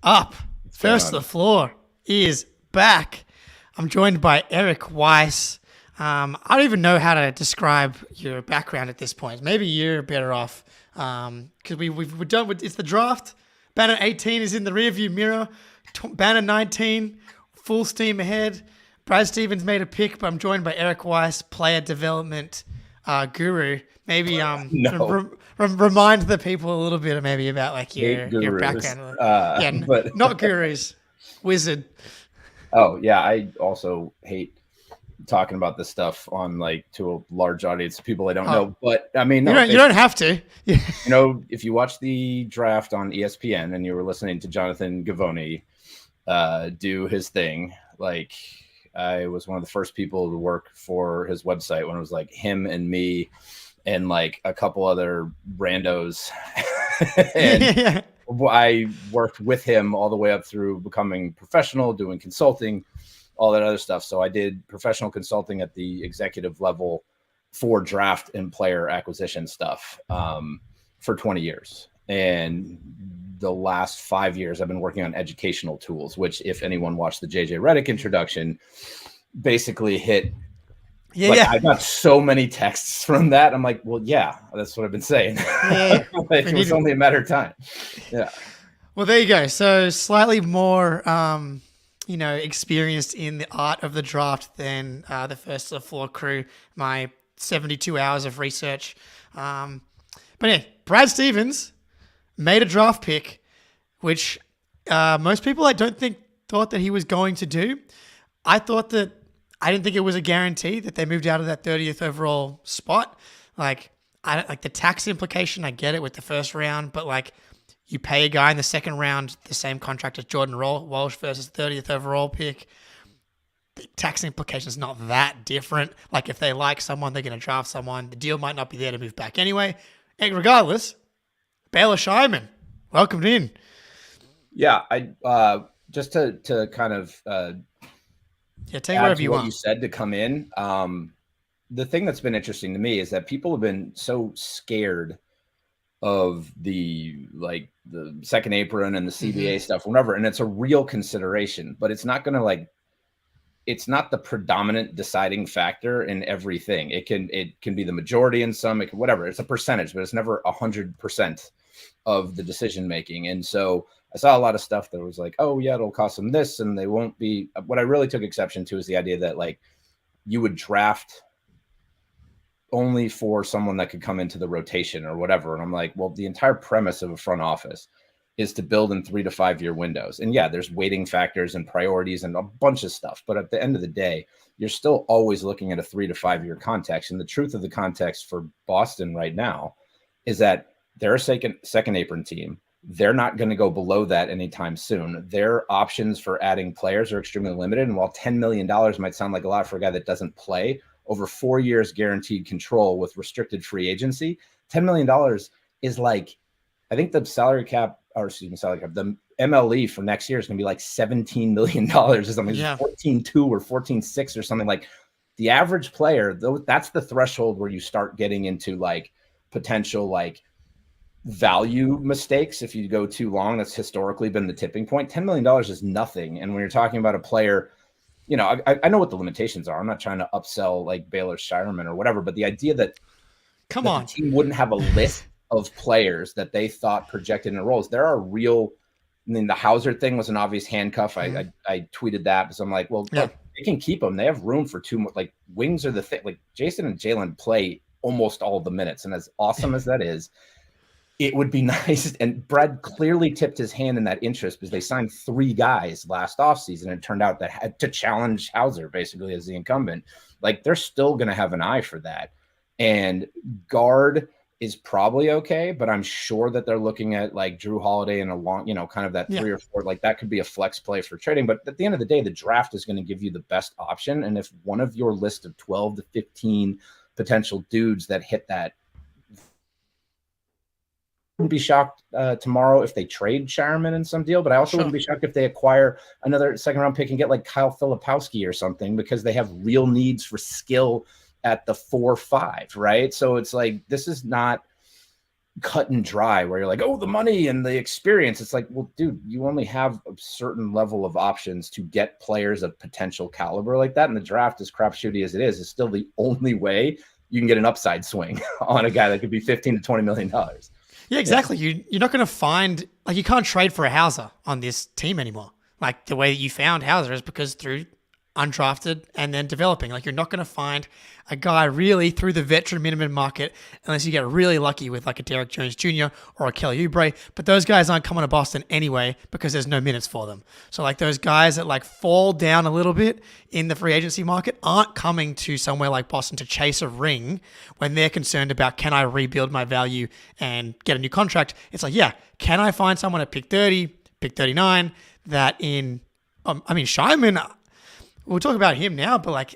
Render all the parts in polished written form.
up? What's going First on? to the floor is back. I'm joined by Eric Weiss. I don't even know how to describe your background at this point. Maybe you're better off because we're done with it's the draft. Banner 18 is in the rearview mirror. Banner 19, full steam ahead. Brad Stevens made a pick, but I'm joined by Eric Weiss, player development guru. Maybe No, remind the people a little bit maybe about like hate your gurus. background. Yeah, But not gurus, wizard. oh yeah, I also hate talking about this stuff on like to a large audience of people I don't Oh, know. But I mean, you no, don't have to. Yeah. if you watch the draft on ESPN and you were listening to Jonathan Givony do his thing, like I was one of the first people to work for his website when it was like him and me and like a couple other randos. And Yeah. I worked with him all the way up through becoming professional, doing consulting, all that other stuff. So I did professional consulting at the executive level for draft and player acquisition stuff for 20 years. And the last 5 years, I've been working on educational tools, which if anyone watched the JJ Redick introduction, basically hit. Yeah. I got so many texts from that. I'm like, well, yeah, that's what I've been saying. Yeah. Like, it was only a matter of time. Yeah. Well, there you go. So slightly more, experienced in the art of the draft than the first to the floor crew. My 72 hours of research. But yeah, Brad Stevens made a draft pick, which most people I don't think thought that he was going to do. I didn't think it was a guarantee that they moved out of that 30th overall spot. Like the tax implication, I get it with the first round, but like you pay a guy in the second round the same contract as Jordan Walsh versus 30th overall pick. The tax implication is not that different. Like if they like someone, they're going to draft someone. The deal might not be there to move back anyway. And regardless, Baylor Scheierman, welcomed in. Yeah, I just to kind of Take whatever you want. You said to come in. The thing that's been interesting to me is that people have been so scared of the second apron and the CBA stuff, whatever, and it's a real consideration, but it's not going to it's not the predominant deciding factor in everything. It can be the majority in some, whatever. It's a percentage, but it's never 100% of the decision making. And so I saw a lot of stuff that was like, oh yeah, it'll cost them this, and they won't be. What I really took exception to is the idea that like you would draft only for someone that could come into the rotation or whatever. And I'm like, well, the entire premise of a front office is to build in 3 to 5 year windows. And yeah, there's weighting factors and priorities and a bunch of stuff. But at the end of the day, you're still always looking at a 3 to 5 year context. And the truth of the context for Boston right now is that they're a second apron team. They're not going to go below that anytime soon. Their options for adding players are extremely limited. And while $10 million might sound like a lot for a guy that doesn't play, over 4 years guaranteed control with restricted free agency, $10 million is like, I think the salary cap, the MLE for next year is going to be like $17 million or something. Yeah. 14.2 or 14.6 or something. Like the average player, though, that's the threshold where you start getting into like potential like value mistakes. If you go too long, that's historically been the tipping point. $10 million is nothing. And when you're talking about a player, I know what the limitations are. I'm not trying to upsell like Baylor Scheierman or whatever, but the idea that the team wouldn't have a list of players that they thought projected in roles. There are real. I mean, the Hauser thing was an obvious handcuff. I tweeted that because I'm like, well, look, they can keep them. They have room for two more. Like wings are the thing. Like Jason and Jalen play almost all of the minutes, and as awesome as that is, it would be nice. And Brad clearly tipped his hand in that interest because they signed 3 guys last offseason. And it turned out that had to challenge Hauser basically as the incumbent. Like they're still going to have an eye for that. And guard is probably okay, but I'm sure that they're looking at like Drew Holiday and a long, kind of that 3 or 4, like that could be a flex play for trading. But at the end of the day, the draft is going to give you the best option. And if one of your list of 12 to 15 potential dudes that hit that, wouldn't be shocked tomorrow if they trade Scheierman in some deal, but I also wouldn't be shocked if they acquire another second round pick and get like Kyle Filipowski or something because they have real needs for skill at the 4-5, right? So it's like, this is not, cut and dry where you're like, oh, the money and the experience. It's like, well, dude, you only have a certain level of options to get players of potential caliber like that. And the draft, as crapshooty as it is still the only way you can get an upside swing on a guy that could be $15 to $20 million. Yeah, exactly. Yeah. You're not going to find, like, you can't trade for a Hauser on this team anymore. Like, the way that you found Hauser is because through undrafted and then developing. Like, you're not going to find a guy really through the veteran minimum market unless you get really lucky with like a Derek Jones Jr. or a Kelly Oubre. But those guys aren't coming to Boston anyway because there's no minutes for them. So like those guys that like fall down a little bit in the free agency market aren't coming to somewhere like Boston to chase a ring when they're concerned about, can I rebuild my value and get a new contract? It's like, yeah, can I find someone at pick 30, pick 39 that Scheierman, we'll talk about him now, but like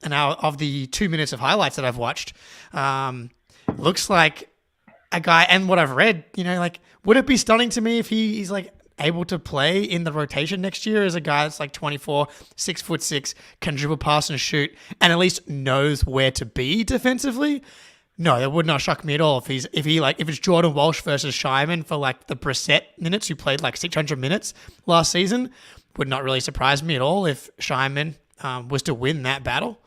an hour of the 2 minutes of highlights that I've watched, looks like a guy, and what I've read, like, would it be stunning to me if he's like able to play in the rotation next year as a guy that's like 24, 6'6", can dribble, pass, and shoot, and at least knows where to be defensively? No, that would not shock me at all if it's Jordan Walsh versus Scheierman for like the Brissett minutes, who played like 600 minutes last season. Would not really surprise me at all if Scheierman was to win that battle.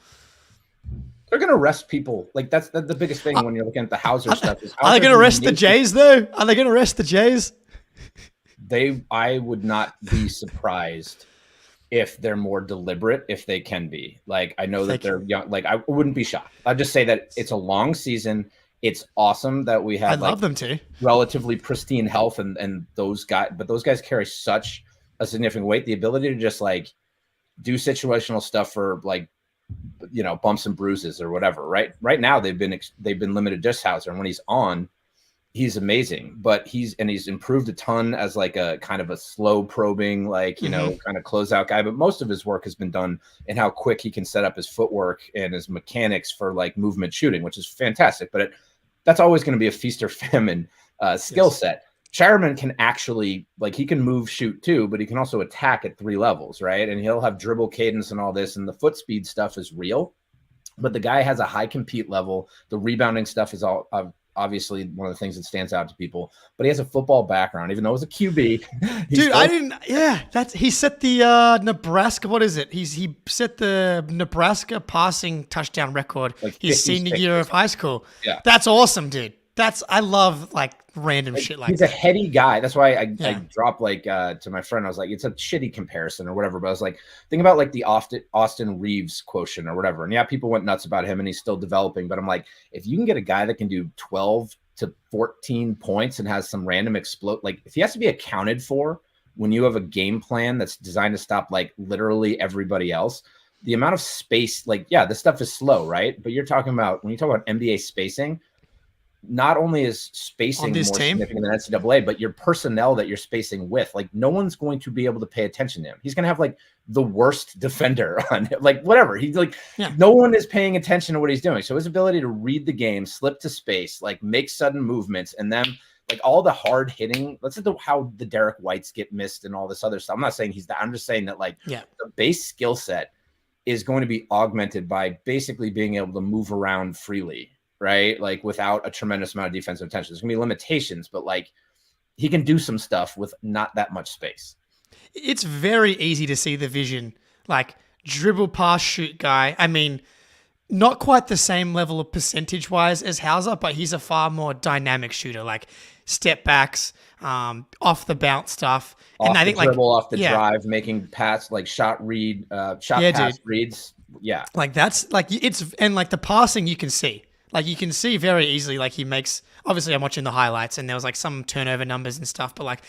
They're going to rest people. Like that's the biggest thing when you're looking at the Hauser stuff. Are they going to rest the Jays though? Are they going to rest the Jays? I would not be surprised if they're more deliberate, if they can be. Like, I know that they're young. Like, I wouldn't be shocked. I'd just say that it's a long season. It's awesome that we have love them too. Relatively pristine health and those guys, but those guys carry such a significant weight. The ability to just like do situational stuff for like, bumps and bruises or whatever. Right now they've been limited to Hauser, and when he's on, he's amazing. But he's improved a ton as like a kind of a slow probing, like kind of closeout guy. But most of his work has been done in how quick he can set up his footwork and his mechanics for like movement shooting, which is fantastic. But that's always going to be a feast or famine skill set. Scheierman can actually, like, he can move, shoot too, but he can also attack at 3 levels, right? And he'll have dribble cadence and all this, and the foot speed stuff is real. But the guy has a high compete level. The rebounding stuff is all obviously one of the things that stands out to people. But he has a football background, even though it was a QB. He set the Nebraska, what is it? He set the Nebraska passing touchdown record like his senior year of high school. Yeah. That's awesome, dude. I love like random shit like he's that. He's a heady guy. That's why I dropped like to my friend. I was like, it's a shitty comparison or whatever. But I was like, think about like the Austin Reeves quotient or whatever. And yeah, people went nuts about him and he's still developing. But I'm like, if you can get a guy that can do 12 to 14 points and has some random explode, like if he has to be accounted for when you have a game plan that's designed to stop like literally everybody else, the amount of space, like, yeah, this stuff is slow, right? But you're talking about, when you talk about NBA spacing, not only is spacing more significant than NCAA, but your personnel that you're spacing with, like, no one's going to be able to pay attention to him. He's going to have like the worst defender on him, like whatever. He's like, no one is paying attention to what he's doing. So his ability to read the game, slip to space, like make sudden movements, and then like all the hard hitting. Let's look at how the Derek Whites get missed and all this other stuff. I'm not saying he's that. I'm just saying that like the base skill set is going to be augmented by basically being able to move around freely. Right? Like without a tremendous amount of defensive attention. There's gonna be limitations, but like he can do some stuff with not that much space. It's very easy to see the vision, like dribble, pass, shoot guy. I mean, not quite the same level of percentage wise as Hauser, but he's a far more dynamic shooter, like step backs, off the bounce stuff. And I think dribble, off the drive, making pass, like shot read, pass reads. Yeah. Like that's like and like the passing you can see. Like you can see very easily, like he makes, obviously I'm watching the highlights and there was like some turnover numbers and stuff, but like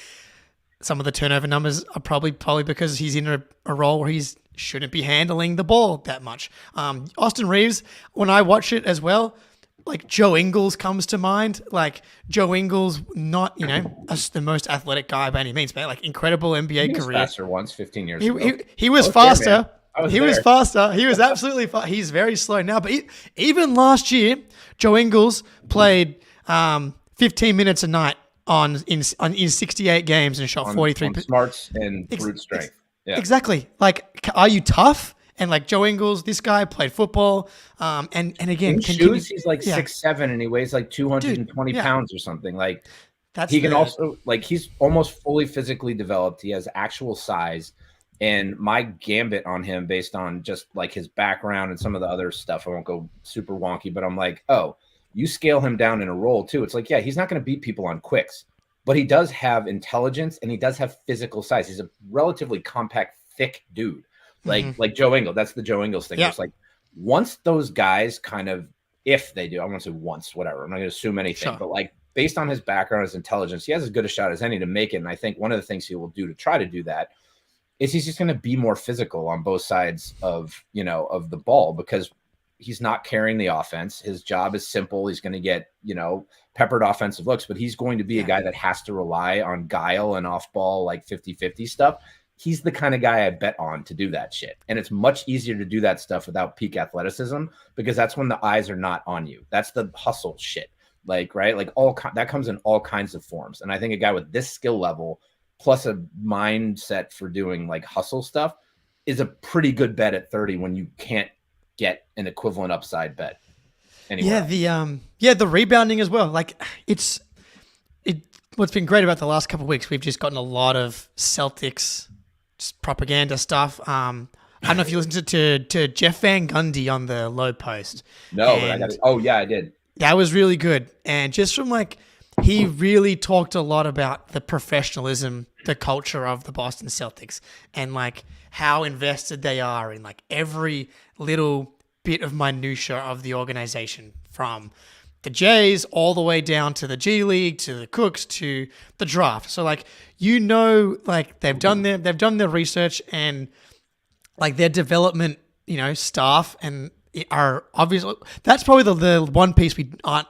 some of the turnover numbers are probably because he's in a role where he shouldn't be handling the ball that much. Austin Reeves, when I watch it as well, like Joe Ingles comes to mind. Like Joe Ingles, not, the most athletic guy by any means, but like incredible NBA career. He was faster once, 15 years ago. He was faster. He was faster. He was absolutely fast. He's very slow now. But even last year, Joe Ingles played 15 minutes a night in 68 games and shot 43%. On smarts and brute strength. Yeah. Exactly. Like, are you tough And like Joe Ingles, this guy played football. And again, In shoes, he's like yeah, 6'7", and he weighs like 220 yeah, pounds or something. Like that's he can also like he's almost fully physically developed. He has actual size. And my gambit on him based on just like his background and some of the other stuff, I won't go super wonky, but I'm like, oh, you scale him down in a role too. It's like, yeah, he's not going to beat people on quicks, but he does have intelligence and he does have physical size. He's a relatively compact, thick dude, like Joe Ingles. That's the Joe Ingles thing. Yeah. It's like once those guys kind of, if they do, I won't say once, whatever. I'm not going to assume anything, but like based on his background, his intelligence, he has as good a shot as any to make it. And I think one of the things he will do to try to do that is he's just going to be more physical on both sides of, you know, of the ball, because he's not carrying the offense. His job is simple. He's going to get, you know, peppered offensive looks, but he's going to be a guy that has to rely on guile and off ball, like 50-50 stuff. He's the kind of guy I bet on to do that shit. And it's much easier to do that stuff without peak athleticism, because that's when the eyes are not on you. That's the hustle shit. Like, right. Like that comes in all kinds of forms. And I think a guy with this skill level plus a mindset for doing like hustle stuff is a pretty good bet at 30 when you can't get an equivalent upside bet anywhere. Yeah, the rebounding as well. Like what's been great about the last couple of weeks, we've just gotten a lot of Celtics just propaganda stuff. I don't know if you listened to Jeff Van Gundy on the Low Post. No, but I got it. Oh yeah, I did. That was really good. And just from like, he really talked a lot about the professionalism, the culture of the Boston Celtics, and like how invested they are in like every little bit of minutia of the organization, from the Jays all the way down to the G League, to the Cooks, to the draft. So like, you know, like they've done their research, and like their development, you know, staff and are obviously, that's probably the one piece we aren't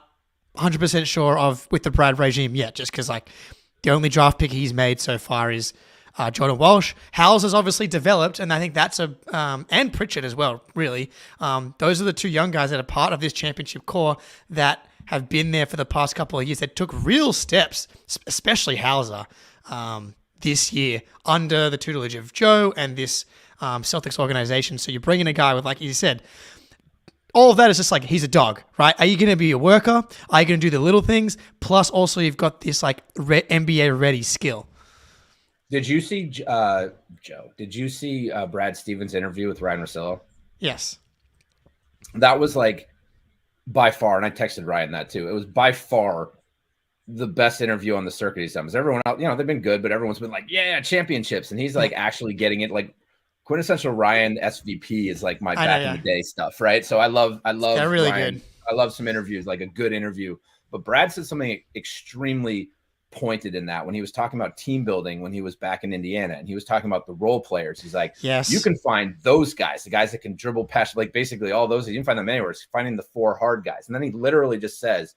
100% sure of with the Brad regime yet, just because like the only draft pick he's made so far is Jordan Walsh. Howells has obviously developed, and I think that's and Pritchard as well, really. Those are the two young guys that are part of this championship core that have been there for the past couple of years, that took real steps, especially Hauser, this year under the tutelage of Joe and this Celtics organization. So you're bringing a guy with, like you said, all of that is just like, he's a dog, right? Are you going to be a worker? Are you going to do the little things? Plus, also, you've got this like NBA-ready skill. Did you see, Joe? Did you see Brad Stevens' interview with Ryan Russillo? Yes. That was like by far, and I texted Ryan that too. It was by far the best interview on the circuit he's done. Because everyone else, you know, they've been good, but everyone's been like, yeah, championships, and he's like actually getting it. Like quintessential Ryan SVP is like my back in the day stuff, right? So I love they're really Ryan. good. I love some interviews, like a good interview. But Brad said something extremely pointed in that when he was talking about team building when he was back in Indiana, and he was talking about the role players. He's like, yes, you can find those guys, the guys that can dribble past, like basically all those. You can find them anywhere. It's finding the four hard guys. And then he literally just says,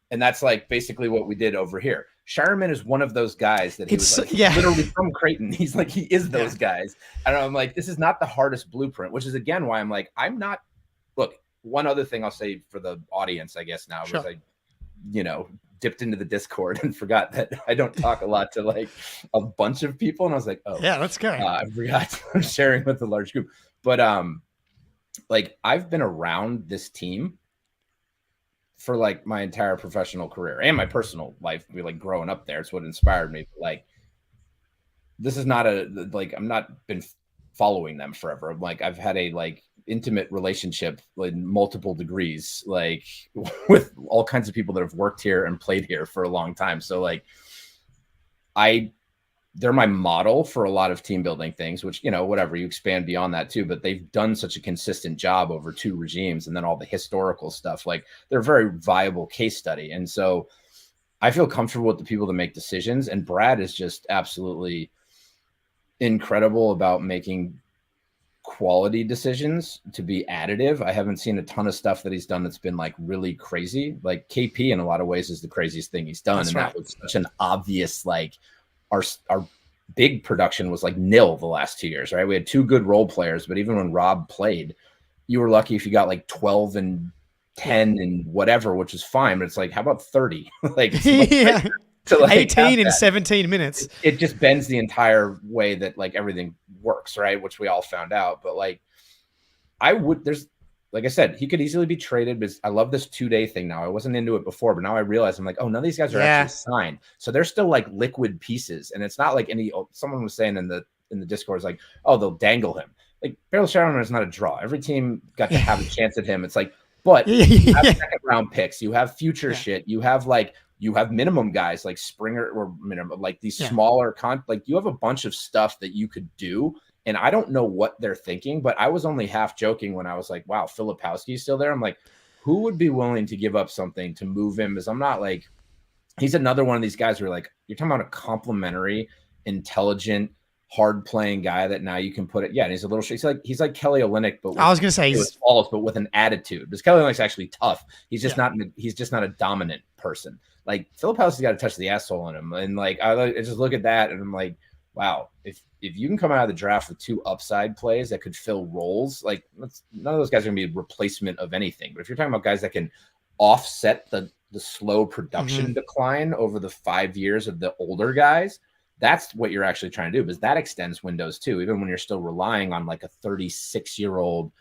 and that's like basically what we did over here. Scheierman is one of those guys that he was like, literally from Creighton. He's like, he is those guys. And I'm like, this is not the hardest blueprint, which is again why I'm like, I'm not. Look, one other thing I'll say for the audience, I guess now, because I, you know, dipped into the Discord and forgot that I don't talk a lot to like a bunch of people. And I was like, oh yeah, let's go. I forgot I'm sharing with a large group. But like I've been around this team for like my entire professional career and my personal life. We like growing up there. It's what inspired me. But, like, this is not I'm not been following them forever. Like I've had a like intimate relationship in multiple degrees, like with all kinds of people that have worked here and played here for a long time. So like they're my model for a lot of team building things, which, you know, whatever, you expand beyond that too, but they've done such a consistent job over two regimes. And then all the historical stuff, like they're a very viable case study. And so I feel comfortable with the people that make decisions. And Brad is just absolutely incredible about making quality decisions to be additive. I haven't seen a ton of stuff that he's done that's been like really crazy. Like KP in a lot of ways is the craziest thing he's done. That's and right. That was such an obvious, like our big production was like nil the last 2 years, right? We had two good role players, but even when Rob played, you were lucky if you got like 12 and 10 and whatever, which is fine. But it's like, how about 30? Like, yeah. To like 18 in 17 minutes. It just bends the entire way that like everything works, right? Which we all found out. But like I would. There's like I said, he could easily be traded. But I love this 2-day thing now. I wasn't into it before, but now I realize I'm like, oh, none of these guys are actually signed, so they're still like liquid pieces, and it's not like any. Someone was saying in the Discord is like, oh, they'll dangle him. Like Baylor Scheierman is not a draw. Every team got to have a chance at him. It's like, but you have second round picks, you have future shit, you have minimum guys like Springer or minimum like these smaller like you have a bunch of stuff that you could do. And I don't know what they're thinking, but I was only half joking when I was like, wow, Filipowski's still there. I'm like, who would be willing to give up something to move him? Because I'm not like, he's another one of these guys where like, you're talking about a complimentary, intelligent, hard playing guy that now you can put it. Yeah. And he's like Kelly Olynyk, but I was going to say he's false, but with an attitude, because Kelly Olynyk's actually tough. He's just not a dominant person. Like Filipowski's got to touch the asshole on him. And like, I just look at that and I'm like, wow, if you can come out of the draft with 2 upside plays that could fill roles, like none of those guys are gonna be a replacement of anything. But if you're talking about guys that can offset the slow production decline over the 5 years of the older guys, that's what you're actually trying to do, because that extends windows too, even when you're still relying on like a 36-year-old,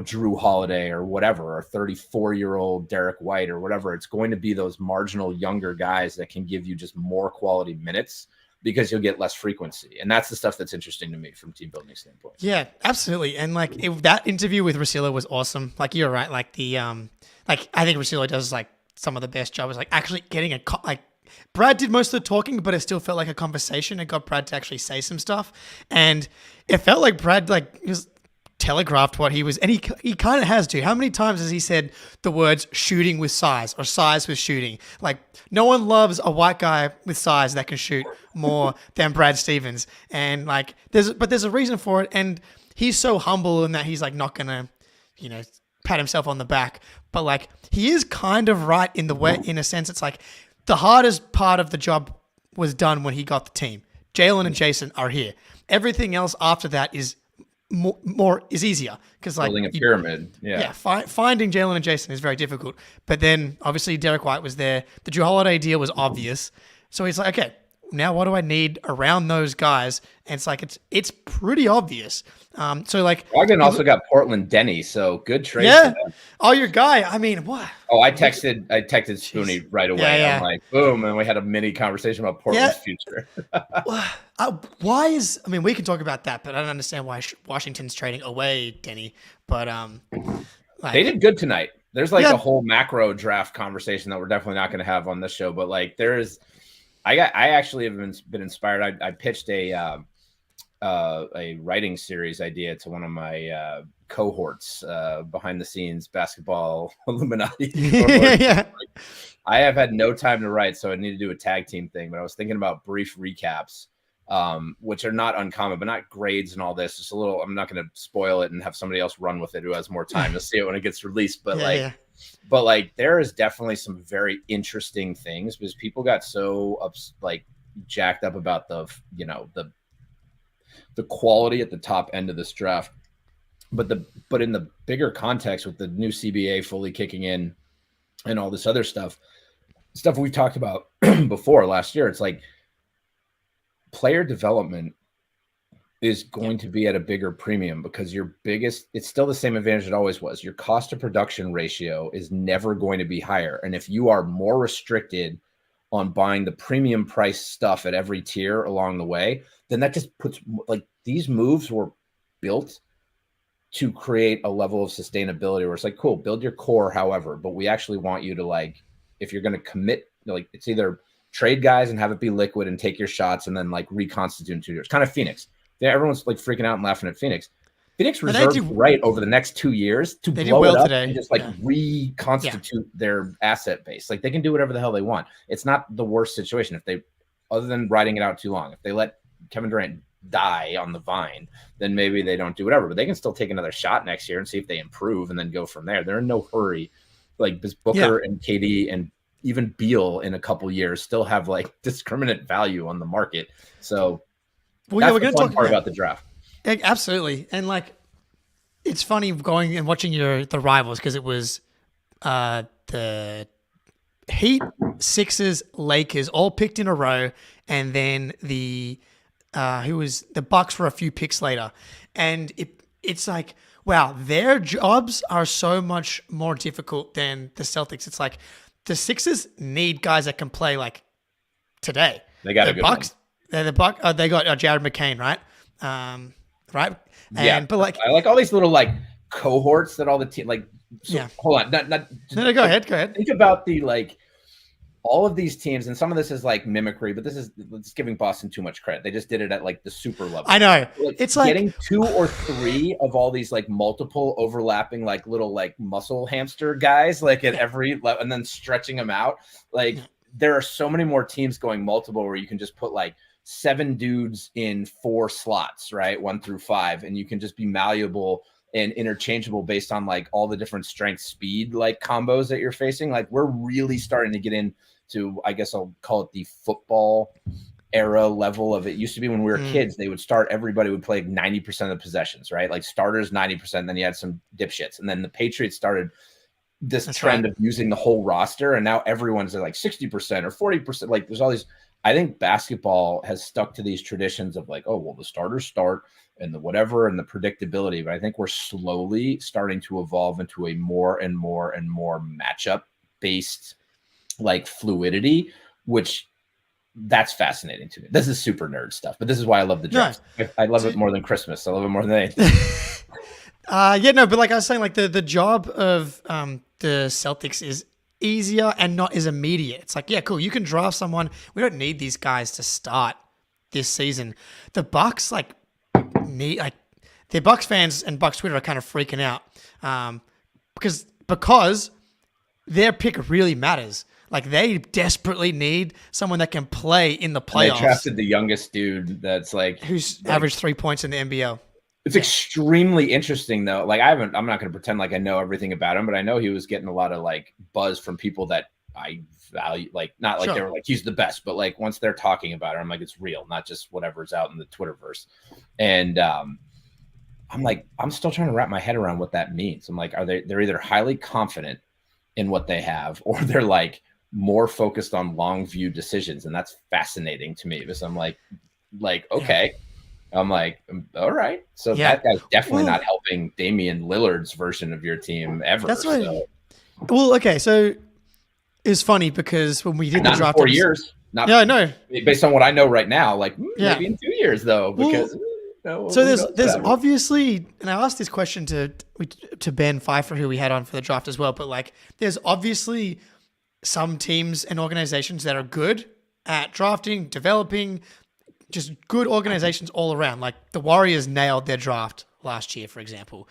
Drew Holiday or whatever, or 34-year-old Derek White or whatever. It's going to be those marginal younger guys that can give you just more quality minutes, because you'll get less frequency. And that's the stuff that's interesting to me from team building standpoint. Yeah, absolutely. And like that interview with Russillo was awesome. Like you're right. Like like I think Russillo does like some of the best job is like actually getting like Brad did most of the talking, but it still felt like a conversation. It got Brad to actually say some stuff. And it felt like Brad like just telegraphed what he was, and he kind of has to. How many times has he said the words shooting with size or size with shooting? Like no one loves a white guy with size that can shoot more than Brad Stevens. And like there's a reason for it. And he's so humble in that he's like not gonna, pat himself on the back. But like he is kind of right in a sense. It's like the hardest part of the job was done when he got the team. Jalen and Jason are here. Everything else after that is more is easier, because like building a pyramid. Finding Jalen and Jason is very difficult. But then obviously Derek White was there. The Drew Holiday deal was obvious. So he's like, okay, now what do I need around those guys? And it's like it's pretty obvious. So like Ogden also got Portland Denny, so good trade. Yeah. Oh, your guy. I mean, what? Oh, I texted Spoonie right away. Yeah. I'm like, boom, and we had a mini conversation about Portland's future. We can talk about that, but I don't understand why Washington's trading away Denny. But they did good tonight. There's like a whole macro draft conversation that we're definitely not going to have on this show, but like I actually have been inspired. I pitched a writing series idea to one of my cohorts, behind the scenes basketball Illuminati. I have had no time to write, so I need to do a tag team thing. But I was thinking about brief recaps, which are not uncommon, but not grades and all this. Just a little. I'm not going to spoil it and have somebody else run with it who has more time. You'll see it when it gets released. But But there is definitely some very interesting things, because people got so jacked up about the quality at the top end of this draft. But in the bigger context, with the new CBA fully kicking in and all this other stuff we've talked about before last year, it's like player development is going to be at a bigger premium, because it's still the same advantage it always was. Your cost to production ratio is never going to be higher. And if you are more restricted on buying the premium price stuff at every tier along the way, then that just puts these moves were built to create a level of sustainability where it's like, cool, build your core, however, but we actually want you to if you're going to commit, it's either trade guys and have it be liquid and take your shots and then reconstitute in 2 years. Kind of Phoenix. Everyone's freaking out and laughing at Phoenix. Phoenix reserves right over the next 2 years to blow it up and just reconstitute their asset base. They can do whatever the hell they want. It's not the worst situation other than riding it out too long. If they let Kevin Durant die on the vine, then maybe they don't do whatever, but they can still take another shot next year and see if they improve and then go from there. They're in no hurry. Booker and KD and even Beal in a couple years still have discriminate value on the market. So we're going to talk about the draft. Absolutely. And it's funny going and watching the rivals, because it was the Heat, Sixers, Lakers all picked in a row, and then the Bucks were a few picks later. And it's like, wow, their jobs are so much more difficult than the Celtics. It's like the Sixers need guys that can play like today. They got The a good Bucks, they're the Buck. They got Jared McCain, right? Right. Yeah, But like, I like all these little like cohorts that all the team like. So, yeah. hold on, not No, go ahead. Go ahead. think about the like all of these teams, and some of this is like mimicry, but this is giving Boston too much credit. They just did it at like the super level. I know. Like, It's like getting 2 or 3 of all these like multiple overlapping like little like muscle hamster guys like at every level, and then stretching them out. Like there are so many more teams going multiple where you can just put like 7 dudes in 4 slots, right? 1 through 5, and you can just be malleable and interchangeable based on like all the different strength speed like combos that you're facing. Like we're really starting to get into, I guess I'll call it the football era level of it. Used to be when we were kids, they would start, everybody would play 90% of the possessions, right? Like starters 90%, then you had some dipshits. And then the Patriots started this trend of using the whole roster, and now everyone's at like 60% or 40%. Like there's all these, I think basketball has stuck to these traditions of like, oh, well, the starters start and the whatever and the predictability. But I think we're slowly starting to evolve into a more and more and more matchup based like fluidity, which that's fascinating to me. This is super nerd stuff, but this is why I love the draft. I love it more than Christmas. I love it more than anything. But like I was saying, like the job of the Celtics is easier and not as immediate. It's like, yeah, cool, you can draft someone. We don't need these guys to start this season. The Bucks need like their Bucks fans and Bucks Twitter are kind of freaking out because their pick really matters. Like they desperately need someone that can play in the playoffs. And they drafted the youngest dude that's like who's averaged 3 points in the NBL. It's extremely interesting though. Like I'm not going to pretend like I know everything about him, but I know he was getting a lot of like buzz from people that I value, like not like they were like, he's the best, but like once they're talking about it, I'm like, it's real, not just whatever's out in the Twitterverse. And I'm like, I'm still trying to wrap my head around what that means. I'm like, they're either highly confident in what they have, or they're like more focused on long view decisions. And that's fascinating to me because I'm like, okay. Yeah. I'm like, all right. So that guy's definitely not helping Damian Lillard's version of your team ever. That's right. Well, okay. So it's funny because when we did the draft, 4 years. I know. Based on what I know right now, like maybe in 2 years though, because so there's obviously, and I asked this question to Ben Pfeiffer, who we had on for the draft as well, but like there's obviously some teams and organizations that are good at drafting, developing, just good organizations all around. Like the Warriors nailed their draft last year, for example.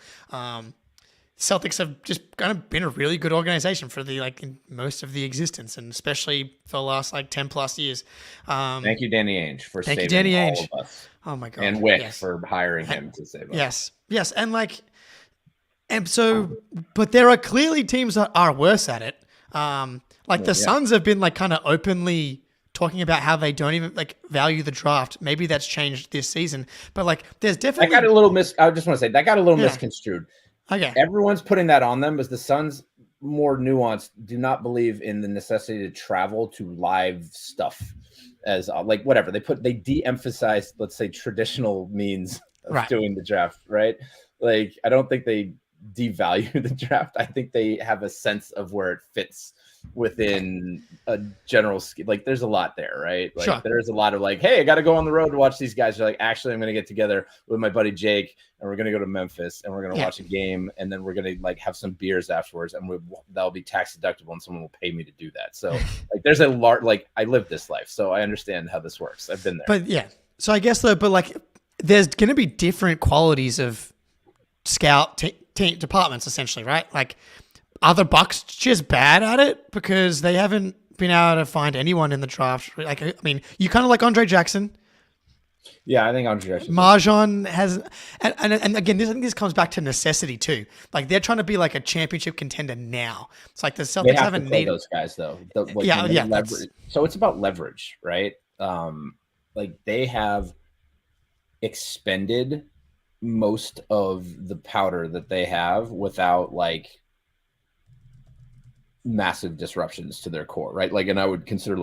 Celtics have just kind of been a really good organization for in most of the existence, and especially for the last 10 plus years. Thank you, Danny Ainge, for saving Danny all Ainge. of us. Oh my God. And Wick for hiring him to save us. Yes. But there are clearly teams that are worse at it. The Suns have been kind of openly talking about how they don't even value the draft. Maybe that's changed this season, but there's definitely I just want to say that got a little misconstrued. Okay. Everyone's putting that on them, but the Suns, more nuanced, do not believe in the necessity to travel to live stuff as whatever they de-emphasize, let's say, traditional means of doing the draft, right? I don't think they devalue the draft. I think they have a sense of where it fits within a general scheme. There's a lot there, right? There's a lot of hey, I got to go on the road to watch these guys. You're actually, I'm going to get together with my buddy Jake, and we're going to go to Memphis, and we're going to watch a game, and then we're going to have some beers afterwards, and that'll be tax deductible, and someone will pay me to do that. So there's a lot. I lived this life, so I understand how this works. I've been there. But yeah, so I guess though, there's going to be different qualities of scout departments, essentially, right? Are the Bucks just bad at it because they haven't been able to find anyone in the draft? You kind of like Andre Jackson. Yeah, I think Andre Jackson. Marjon has, and again, I think this comes back to necessity too. They're trying to be a championship contender now. It's the Celtics haven't needed those guys though. So it's about leverage, right? They have expended most of the powder that they have without massive disruptions to their core, right? And I would consider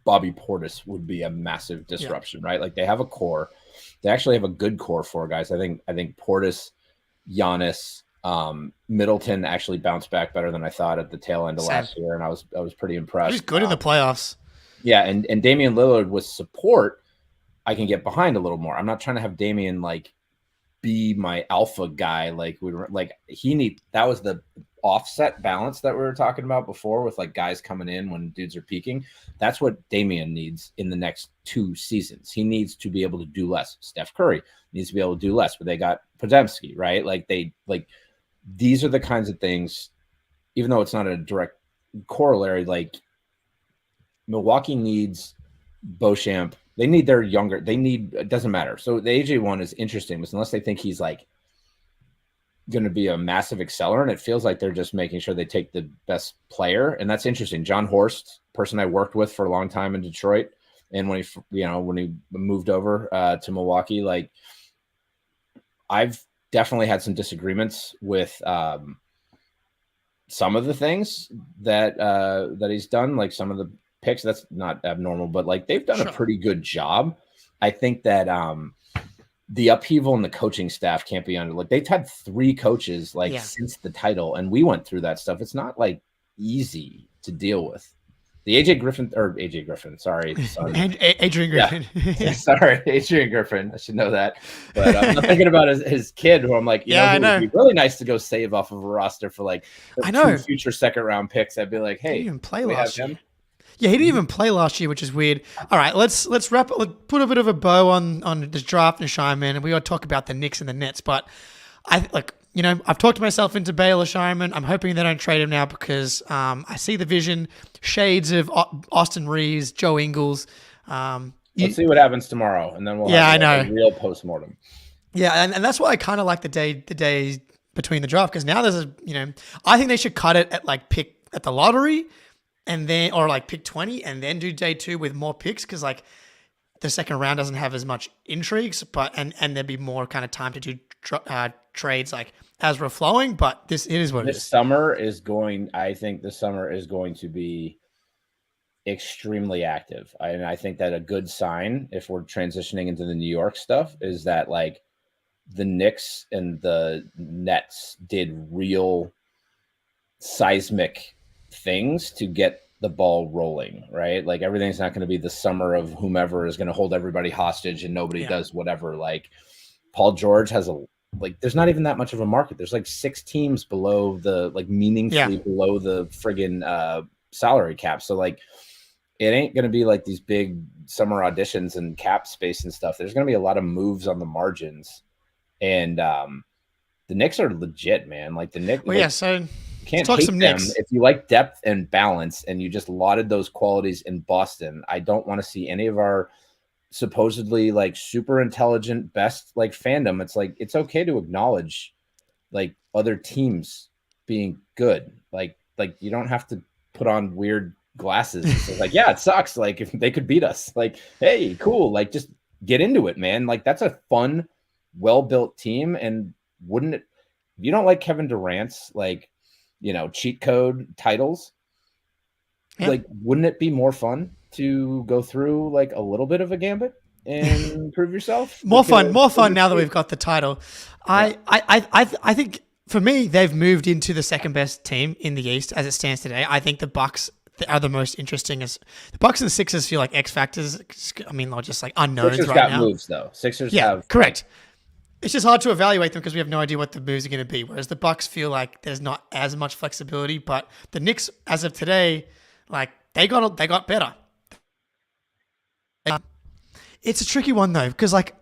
Bobby Portis would be a massive disruption, right? They have a core. They actually have a good core for guys. I think Portis Giannis. Middleton actually bounced back better than I thought at the tail end of Same. last year, and I was pretty impressed. He was good in the playoffs. Yeah, and Damian Lillard with support, I can get behind a little more. I'm not trying to have Damian like be my alpha guy. Like that was the offset balance that we were talking about before with like guys coming in when dudes are peaking. That's what Damian needs in the next 2 seasons. He needs to be able to do less. Steph Curry needs to be able to do less, but they got Podziemski, right? These are the kinds of things, even though it's not a direct corollary, like Milwaukee needs Beauchamp. They need their younger. It doesn't matter. So the AJ one is interesting, but unless they think he's like going to be a massive accelerant, it feels like they're just making sure they take the best player. And that's interesting. John Horst, person I worked with for a long time in Detroit. And when he moved over to Milwaukee, like I've definitely had some disagreements with some of the things that he's done, like some of the picks. That's not abnormal, but like they've done a pretty good job. I think that the upheaval in the coaching staff can't be under. Like they've had 3 coaches since the title, and we went through that stuff. It's not like easy to deal with. The Adrian Griffin, sorry. Adrian Griffin. Yeah. Sorry, Adrian Griffin. I should know that. But I'm thinking about his kid, who I'm like, I know. It'd be really nice to go save off of a roster for like 2 future second-round picks. I'd be like, hey, he didn't even play last year. Yeah, he didn't even play last year, which is weird. All right, let's wrap. Let's put a bit of a bow on this draft and Scheierman, and we got to talk about the Knicks and the Nets. But I've talked myself into Baylor Scheierman. I'm hoping they don't trade him now because I see the vision, shades of Austin Reeves, Joe Ingles. Let's see what happens tomorrow, and then we'll have a real postmortem. Yeah, and that's why I kind of like the day between the draft, because now there's I think they should cut it at like pick at the lottery, and then or like pick 20, and then do day 2 with more picks, because like the second round doesn't have as much intrigues, but and there'd be more kind of time to do trades like as we're flowing. But it is what it is. I think this summer is going to be extremely active. And I think that a good sign, if we're transitioning into the New York stuff, is that like the Knicks and the Nets did real seismic things to get the ball rolling, right? Like everything's not going to be the summer of whomever is going to hold everybody hostage and nobody does whatever. Like Paul George has there's not even that much of a market. There's like 6 teams below the meaningfully below the friggin' salary cap. So like it ain't going to be like these big summer auditions and cap space and stuff. There's going to be a lot of moves on the margins, and the Knicks are legit, man. Like the Knicks. So can't take them Knicks. If you like depth and balance and you just lauded those qualities in Boston. I don't want to see any of our supposedly like super intelligent best like fandom. It's like it's okay to acknowledge like other teams being good. Like you don't have to put on weird glasses. It's like, yeah, it sucks. Like if they could beat us, like, hey, cool. Like just get into it, man. Like that's a fun, well-built team. And wouldn't it, if you don't like Kevin Durant's like, cheat code titles, like, wouldn't it be more fun to go through like a little bit of a gambit and prove yourself? more fun now that we've got the title. I think for me, they've moved into the second best team in the East as it stands today. I think the Bucks are the most interesting. As the Bucks and the Sixers feel like X factors. I mean, they're just like unknowns Sixers right got now. Moves though. Sixers have correct. It's just hard to evaluate them because we have no idea what the moves are going to be. Whereas the Bucks feel like there's not as much flexibility, but the Knicks, as of today, like they got better. It's a tricky one though, because like,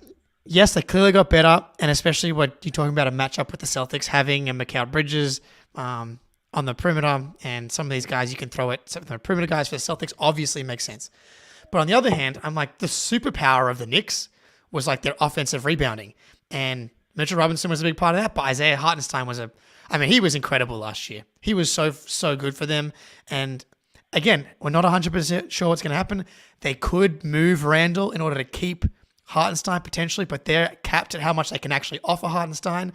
yes, they clearly got better, and especially what you're talking about a matchup with the Celtics having a Mikal Bridges on the perimeter, and some of these guys you can throw it. Some of the perimeter guys for the Celtics obviously makes sense. But on the other hand, I'm like the superpower of the Knicks was like their offensive rebounding. And Mitchell Robinson was a big part of that, but Isaiah Hartenstein he was incredible last year. He was so good for them. And again, we're not 100% sure what's going to happen. They could move Randall in order to keep Hartenstein potentially, but they're capped at how much they can actually offer Hartenstein.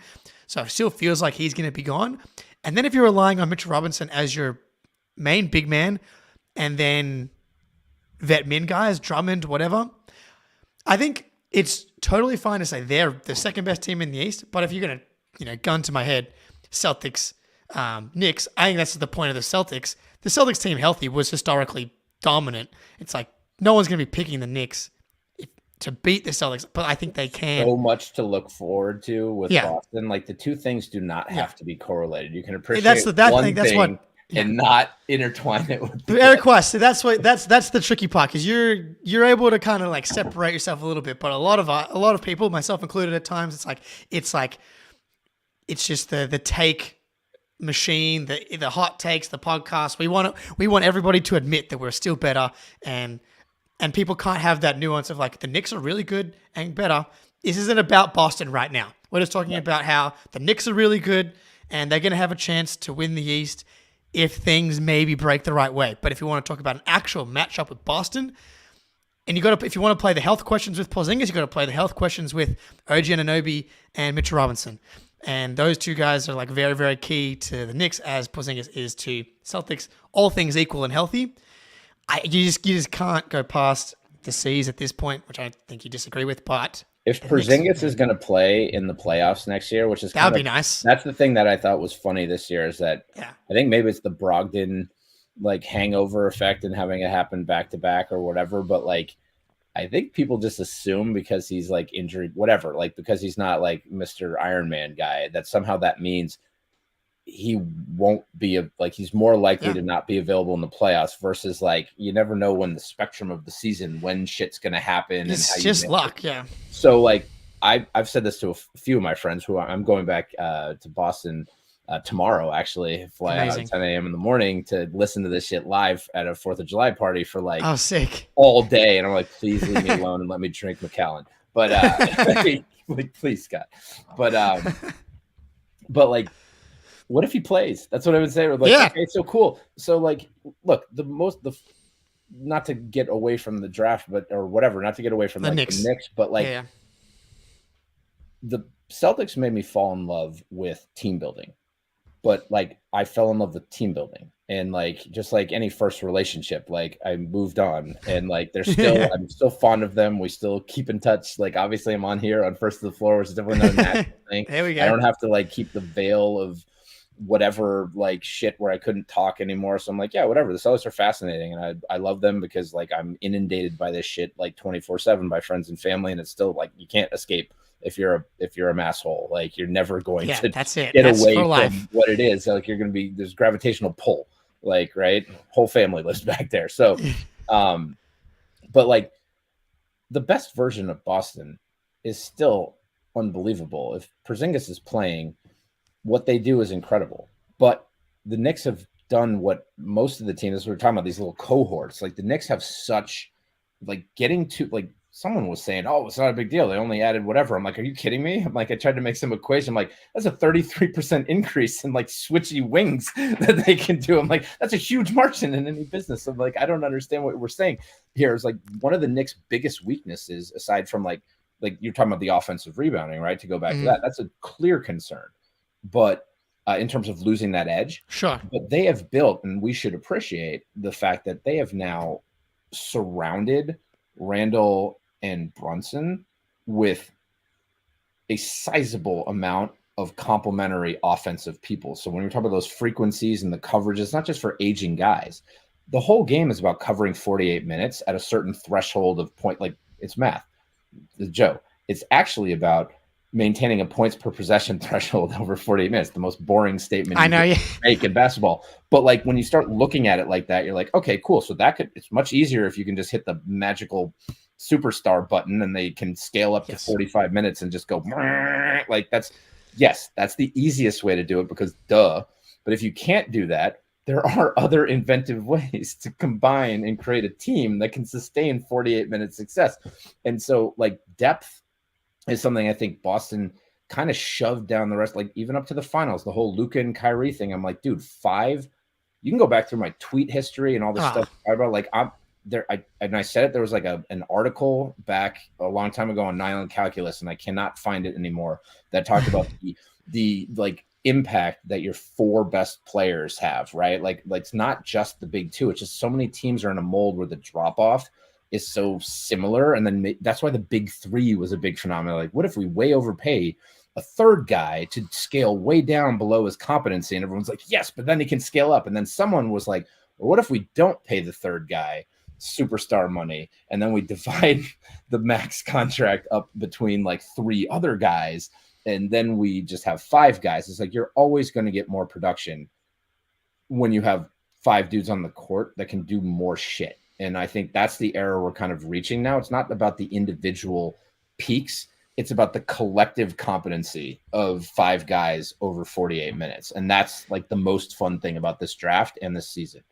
So it still feels like he's going to be gone. And then if you're relying on Mitchell Robinson as your main big man, and then vet min guys, Drummond, whatever, I think it's totally fine to say they're the second best team in the East, but if you're going to gun to my head, Celtics, Knicks. I think that's the point of the Celtics. The Celtics team healthy was historically dominant. It's like no one's going to be picking the Knicks to beat the Celtics, but I think they can. So much to look forward to with Yeah. Boston. Like the two things do not have to be correlated. You can appreciate That's one thing and not intertwine it with Eric Weiss. So that's the tricky part, because you're able to kind of like separate yourself a little bit, but a lot of people, myself included, at times it's just the take machine, the hot takes, the podcast. We want everybody to admit that we're still better, and people can't have that nuance of like the Knicks are really good and better. This isn't about Boston right now. We're just talking about how the Knicks are really good and they're going to have a chance to win the East if things maybe break the right way. But if you want to talk about an actual matchup with Boston, and if you want to play the health questions with Porzingis, you got to play the health questions with OG Anunoby and Mitchell Robinson. And those two guys are like very, very key to the Knicks, as Porzingis is to Celtics, all things equal and healthy. You just can't go past the C's at this point, which I think you disagree with. But if Porzingis is going to play in the playoffs next year, which is that would be nice. That's the thing that I thought was funny this year, is that I think maybe it's the Brogdon like hangover effect and having it happen back to back or whatever. But like, I think people just assume because he's like injured, whatever, like because he's not like Mr. Iron Man guy, that somehow that means he won't be he's more likely to not be available in the playoffs, versus like you never know when the spectrum of the season, when shit's going to happen. It's and how just luck. Yeah. So like I've said this to a few of my friends who I'm going back to Boston tomorrow, actually fly out at 10 a.m. in the morning to listen to this shit live at a 4th of July party for like sick all day. And I'm like, please leave me alone and let me drink Macallan. But like, please, Scott. But like, what if he plays? That's what I would say. Like, okay, so cool. So like, look, not to get away from the draft, or whatever, not to get away from the Knicks, but like the Celtics made me fall in love with team building. But like, I fell in love with team building, and like, just like any first relationship, like I moved on, and like, they're still, I'm still fond of them. We still keep in touch. Like, obviously I'm on here on First to the Floor, which is definitely not a natural thing. There we go. I don't have to like keep the veil of whatever like shit where I couldn't talk anymore. So I'm like, yeah, whatever. The Celtics are fascinating, and I love them because like I'm inundated by this shit like 24/7 by friends and family, and it's still like you can't escape if you're a masshole. Like you're never going to get away from what it is. So, like you're going to be, there's gravitational pull, like, right? Whole family lives back there. So, but like the best version of Boston is still unbelievable. If Porzingis is playing, what they do is incredible. But the Knicks have done what most of the teams, we're talking about these little cohorts, like the Knicks have such, like getting to, like someone was saying, oh, it's not a big deal, they only added whatever. I'm like, are you kidding me? I'm like, I tried to make some equation. I'm like, that's a 33% increase in like switchy wings that they can do. I'm like, that's a huge margin in any business. I'm like, I don't understand what we're saying here. It's like one of the Knicks' biggest weaknesses, aside from like you're talking about the offensive rebounding, right? To go back to that, that's a clear concern. But in terms of losing that edge, sure. But they have built, and we should appreciate the fact that they have now surrounded Randall and Brunson with a sizable amount of complementary offensive people. So when you're talking about those frequencies and the coverage, it's not just for aging guys. The whole game is about covering 48 minutes at a certain threshold of point. Like it's math, Joe. It's actually about maintaining a points per possession threshold over 48 minutes. The most boring statement I know you make in basketball. But like when you start looking at it like that, you're like, okay, cool. So it's much easier if you can just hit the magical superstar button and they can scale up to 45 minutes and just go like that's the easiest way to do it because duh. But if you can't do that, there are other inventive ways to combine and create a team that can sustain 48-minute success. And so like depth is something I think Boston kind of shoved down the rest, like even up to the finals, the whole Luka and Kyrie thing. I'm like, dude, 5, you can go back through my tweet history and all this stuff about like I'm there. I said it, there was like an article back a long time ago on Nylon Calculus, and I cannot find it anymore, that talked about the like impact that your 4 best players have, right? Like it's not just the big 2. It's just so many teams are in a mold where the drop off is so similar. And then that's why the big 3 was a big phenomenon. Like, what if we way overpay a third guy to scale way down below his competency. And everyone's like, yes, but then he can scale up. And then someone was like, well, what if we don't pay the third guy superstar money, and then we divide the max contract up between like 3 other guys, and then we just have 5 guys? It's like, you're always going to get more production when you have 5 dudes on the court that can do more shit. And I think that's the era we're kind of reaching now. It's not about the individual peaks. It's about the collective competency of 5 guys over 48 minutes. And that's like the most fun thing about this draft and this season.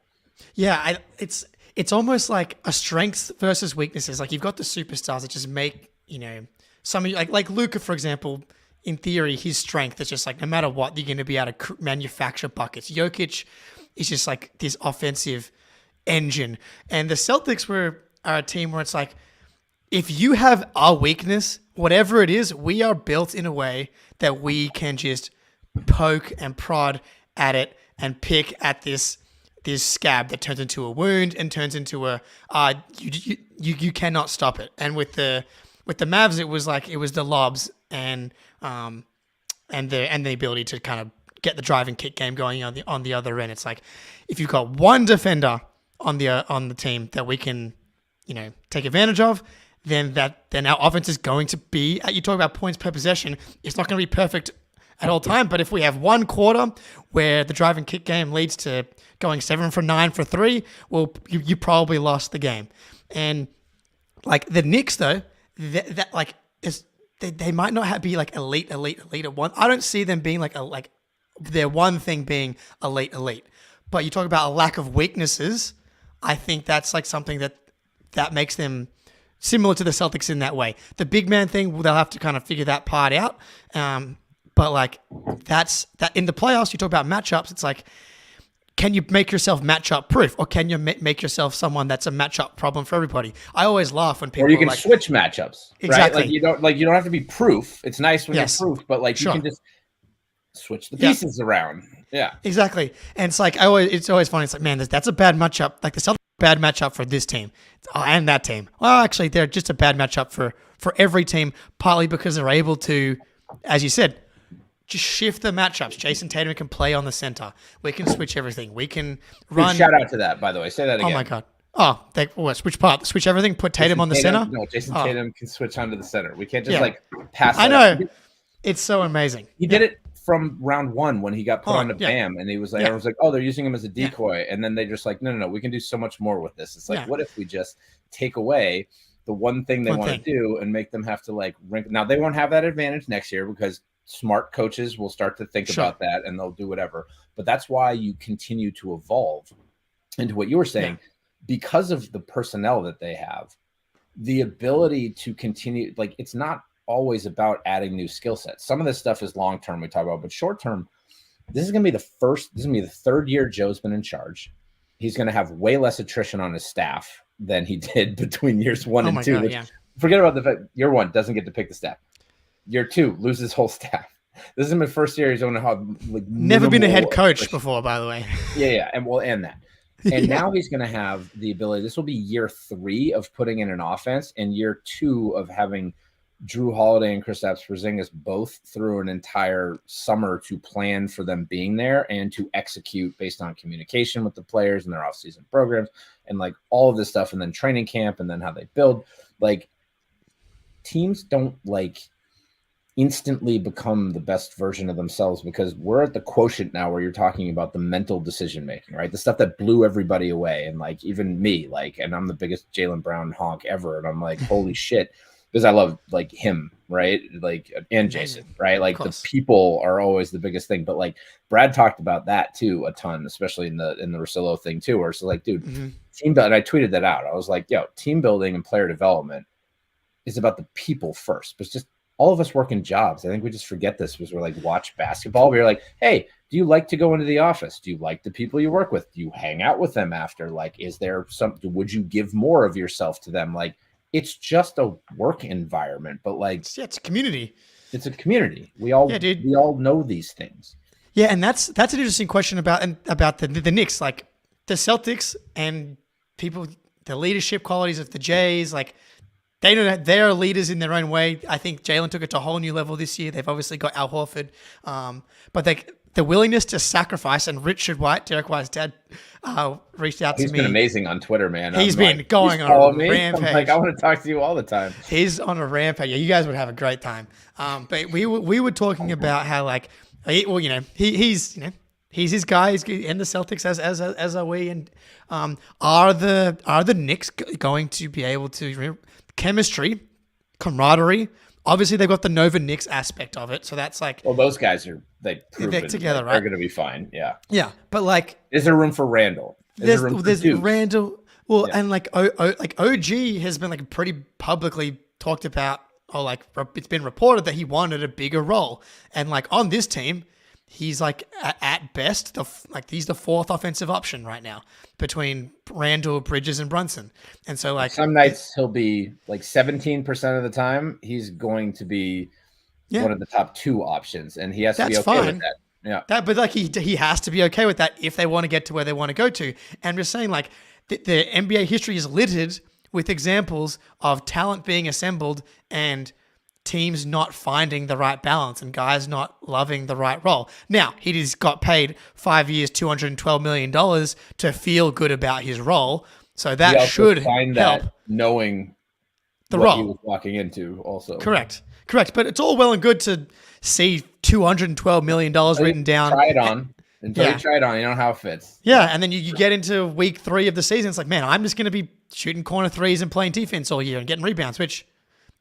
Yeah, it's almost like a strengths versus weaknesses. Like, you've got the superstars that just make, some of you, like Luka, for example, in theory, his strength is just like, no matter what, you're going to be able to manufacture buckets. Jokic is just like this offensive engine. And the Celtics are a team where it's like, if you have our weakness, whatever it is, we are built in a way that we can just poke and prod at it and pick at this scab that turns into a wound and turns into you cannot stop it. And with the Mavs, it was the lobs and the ability to kind of get the drive and kick game going on the other end. It's like, if you've got one defender on the team that we can take advantage of, then our offense is going to be, you talk about points per possession, it's not going to be perfect at all time. But if we have one quarter where the drive and kick game leads to going 7 for 9 for 3, well, you probably lost the game. And like the Knicks, though, they might not be like elite at one. I don't see them being like their one thing being elite. But you talk about a lack of weaknesses. I think that's like something that makes them similar to the Celtics in that way. The big man thing, they'll have to kind of figure that part out. But like that in the playoffs, you talk about matchups. It's like, can you make yourself matchup proof, or can you make yourself someone that's a matchup problem for everybody? I always laugh when people. Or you can switch matchups. Exactly. Right? You don't have to be proof. It's nice when you're proof, but like you can just switch the pieces around. Yeah. Exactly. And it's like it's always funny. It's like, man, that's a bad matchup. Like the Celtics, bad matchup for this team and that team. Well, actually, they're just a bad matchup for every team, partly because they're able to, as you said, just shift the matchups. Jason Tatum can play on the center. We can switch everything. We can run. Shout out to that, by the way. Say that again. Oh my God. Oh, switch part, switch everything. Put Tatum on the center. No, Jason Tatum can switch onto the center. We can't just pass. I know. It's so amazing. He did it from round 1 when he got put onto Bam, and he was like, everyone's like, oh, they're using him as a decoy, and then they just like, no, we can do so much more with this. It's like, what if we just take away the one thing they want to do and make them have to like rink? Now they won't have that advantage next year because smart coaches will start to think about that and they'll do whatever. But that's why you continue to evolve into what you were saying, because of the personnel that they have, the ability to continue. Like, it's not always about adding new skill sets. Some of this stuff is long term we talk about, but short term, this is going to be the third year Joe's been in charge. He's going to have way less attrition on his staff than he did between years 1 and 2. God, forget about the fact year 1 doesn't get to pick the staff. Year 2 loses whole staff. This is my first year he's only had like never been a head coach before, by the way. Yeah, and we'll end that. And now he's going to have the ability. This will be year 3 of putting in an offense, and year 2 of having Drew Holiday and Kristaps Porzingis both through an entire summer to plan for them being there and to execute based on communication with the players and their offseason programs and like all of this stuff, and then training camp, and then how they build. Like, teams don't like instantly become the best version of themselves, because we're at the quotient now where you're talking about the mental decision making, right? The stuff that blew everybody away, and like even me, like, and I'm the biggest Jaylen Brown honk ever, and I'm like, holy shit, because I love like him, right? Like, and Jason, right? Like, the people are always the biggest thing, but like Brad talked about that too a ton, especially in the Russillo thing too, where it's like, dude, team building. And I tweeted that out. I was like, yo, team building and player development is about the people first. But it's just, all of us work in jobs. I think we just forget this because we're like, watch basketball. We're like, hey, do you like to go into the office? Do you like the people you work with? Do you hang out with them after? Like, is there something, would you give more of yourself to them? Like, it's just a work environment, but like, it's a community. It's a community. We all know these things. Yeah. And that's an interesting question about the Knicks, like the Celtics and people, the leadership qualities of the Jays, like They know that they are leaders in their own way. I think Jalen took it to a whole new level this year. They've obviously got Al Horford, but the willingness to sacrifice. And Richard White, Derek White's dad, reached out to me. He's been amazing on Twitter, man. He's been going on a rampage. I'm like, I want to talk to you all the time. He's on a rampage. Yeah, you guys would have a great time. But we were talking about how like, he's his guy. He's in the Celtics as are we. And are the Knicks going to be able to chemistry, camaraderie? Obviously, they've got the Nova Knicks aspect of it, so that's like. Well, those guys are they're together, right? They're going to be fine. Yeah. Yeah, but like, is there room for Randall? There's Randall. Well, yeah. And like OG has been like pretty publicly talked about, or like it's been reported that he wanted a bigger role, and like on this team, he's like at best he's the fourth offensive option right now between Randall, Bridges, and Brunson. And so like some nights he'll be like 17% of the time he's going to be one of the top two options, and he has to be okay with that. Yeah, but like he has to be okay with that if they want to get to where they want to go to. And I'm just saying, like the NBA history is littered with examples of talent being assembled and teams not finding the right balance and guys not loving the right role. Now, he just got paid 5 years, $212 million to feel good about his role. So that should find help. That knowing the what role he was walking into also. Correct. But it's all well and good to see $212 million written down. Try it on. Until you try it on, you know how it fits. Yeah, and then you get into week 3 of the season. It's like, man, I'm just going to be shooting corner threes and playing defense all year and getting rebounds, which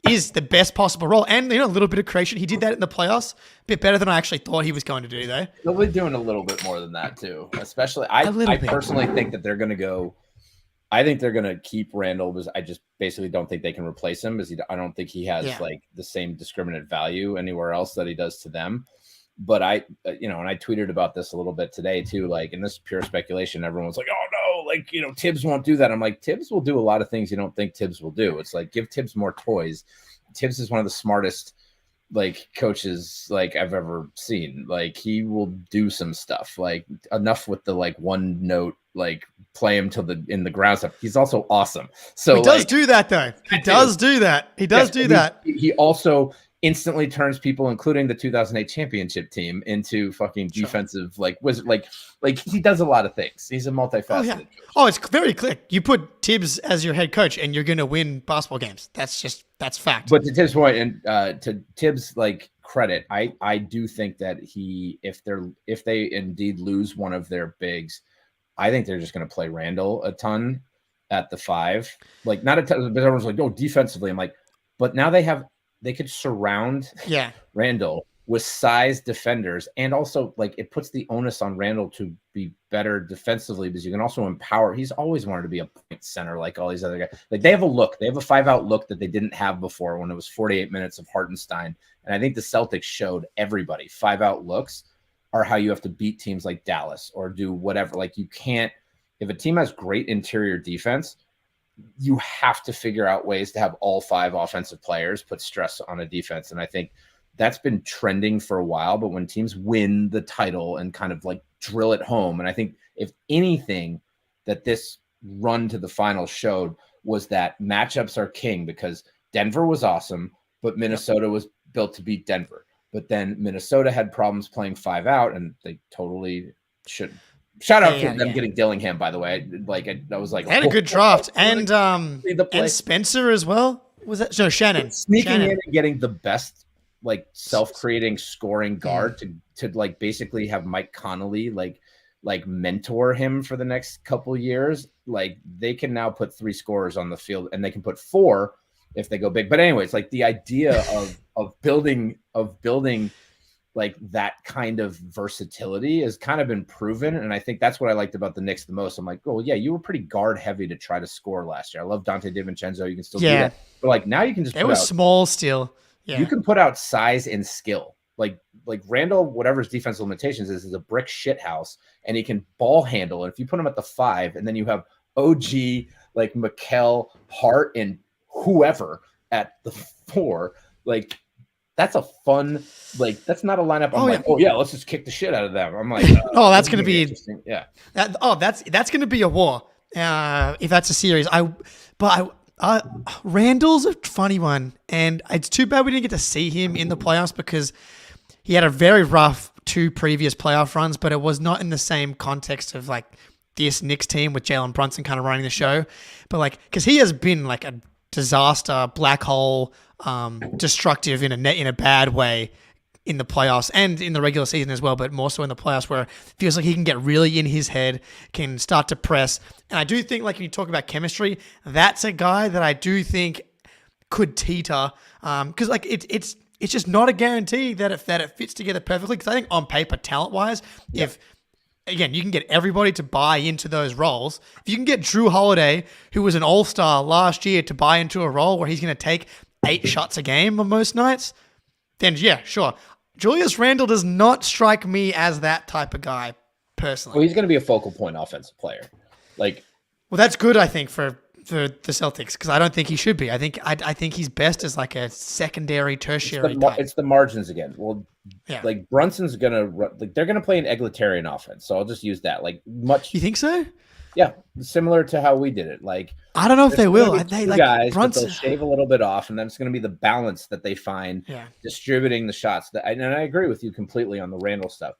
is the best possible role. And, a little bit of creation. He did that in the playoffs. A bit better than I actually thought he was going to do, though. He'll be doing a little bit more than that, too. Especially, I personally think that they're going to go – I think they're going to keep Randall because I just basically don't think they can replace him because I don't think he has, like, the same discriminate value anywhere else that he does to them. But and I tweeted about this a little bit today, too. Like, and this is pure speculation. Everyone's like, oh, no, like, Tibbs won't do that. I'm like, Tibbs will do a lot of things you don't think Tibbs will do. It's like, give Tibbs more toys. Tibbs is one of the smartest, like, coaches, like, I've ever seen. Like, he will do some stuff. Like, enough with the, like, one note, like, play him till in the ground stuff. He's also awesome. So he does do that, though. He does do that. He also instantly turns people, including the 2008 championship team, into fucking defensive wizard. Like he does a lot of things. He's a multifaceted. It's very clear. You put Tibbs as your head coach, and you're going to win basketball games. That's fact. But to Tibbs' point, and to Tibbs' credit, I do think that if they indeed lose one of their bigs, I think they're just going to play Randall a ton at the 5. Like, not a ton, but everyone's like, no, defensively. I'm like, but now they could surround Randall with size defenders. And also, like, it puts the onus on Randall to be better defensively because you can also empower. He's always wanted to be a point center like all these other guys. Like, they have a look. They have a 5-out look that they didn't have before when it was 48 minutes of Hartenstein. And I think the Celtics showed everybody 5-out looks are how you have to beat teams like Dallas or do whatever. Like, you can't – if a team has great interior defense – you have to figure out ways to have all 5 offensive players put stress on a defense. And I think that's been trending for a while, but when teams win the title and kind of like drill it home. And I think if anything that this run to the finals showed was that matchups are king because Denver was awesome, but Minnesota was built to beat Denver. But then Minnesota had problems playing 5-out and they totally should. Shout out to them getting Dillingham, by the way. That was like they had a good draft, and Spencer as well. Was that Shannon sneaking in and getting the best self-creating scoring guard to basically have Mike Conley mentor him for the next couple years. Like, they can now put 3 scorers on the field, and they can put 4 if they go big. But anyways, like the idea of building like that kind of versatility has kind of been proven. And I think that's what I liked about the Knicks the most. I'm like, oh yeah, you were pretty guard heavy to try to score last year. I love Dante DiVincenzo. You can still do that. But like now you can just it was small still. Yeah. You can put out size and skill. Like Randall, whatever his defensive limitations is a brick shit house, and he can ball handle. And if you put him at the 5, and then you have OG, like Mikal, Hart, and whoever at the 4, like that's a fun, that's not a lineup. Let's just kick the shit out of them. I'm like, that's going to be interesting. Yeah. That's going to be a war if that's a series. Randall's a funny one, and it's too bad we didn't get to see him in the playoffs because he had a very rough 2 previous playoff runs, but it was not in the same context of like this Knicks team with Jalen Brunson kind of running the show. But like, because he has been like a disaster, black hole, destructive in a bad way in the playoffs and in the regular season as well, but more so in the playoffs where it feels like he can get really in his head, can start to press. And I do think, like, when you talk about chemistry, that's a guy that I do think could teeter, because like it's just not a guarantee that it fits together perfectly. Because I think on paper, talent wise, if again you can get everybody to buy into those roles, if you can get Drew Holiday, who was an all-star last year, to buy into a role where he's going to take 8 shots a game on most nights, then yeah, sure. Julius Randle does not strike me as that type of guy, personally. Well, he's going to be a focal point offensive player. Like, well, that's good, I think, for the Celtics, because I don't think he should be. I think he's best as like a secondary, tertiary type. It's the margins again. Well, yeah. Like Brunson's gonna they're gonna play an egalitarian offense, so I'll just use that. Like much. You think so? Yeah, similar to how we did it. Like, I don't know if they will. They like guys, Brunson, but they'll shave a little bit off, and then it's going to be the balance that they find distributing the shots. And I agree with you completely on the Randall stuff.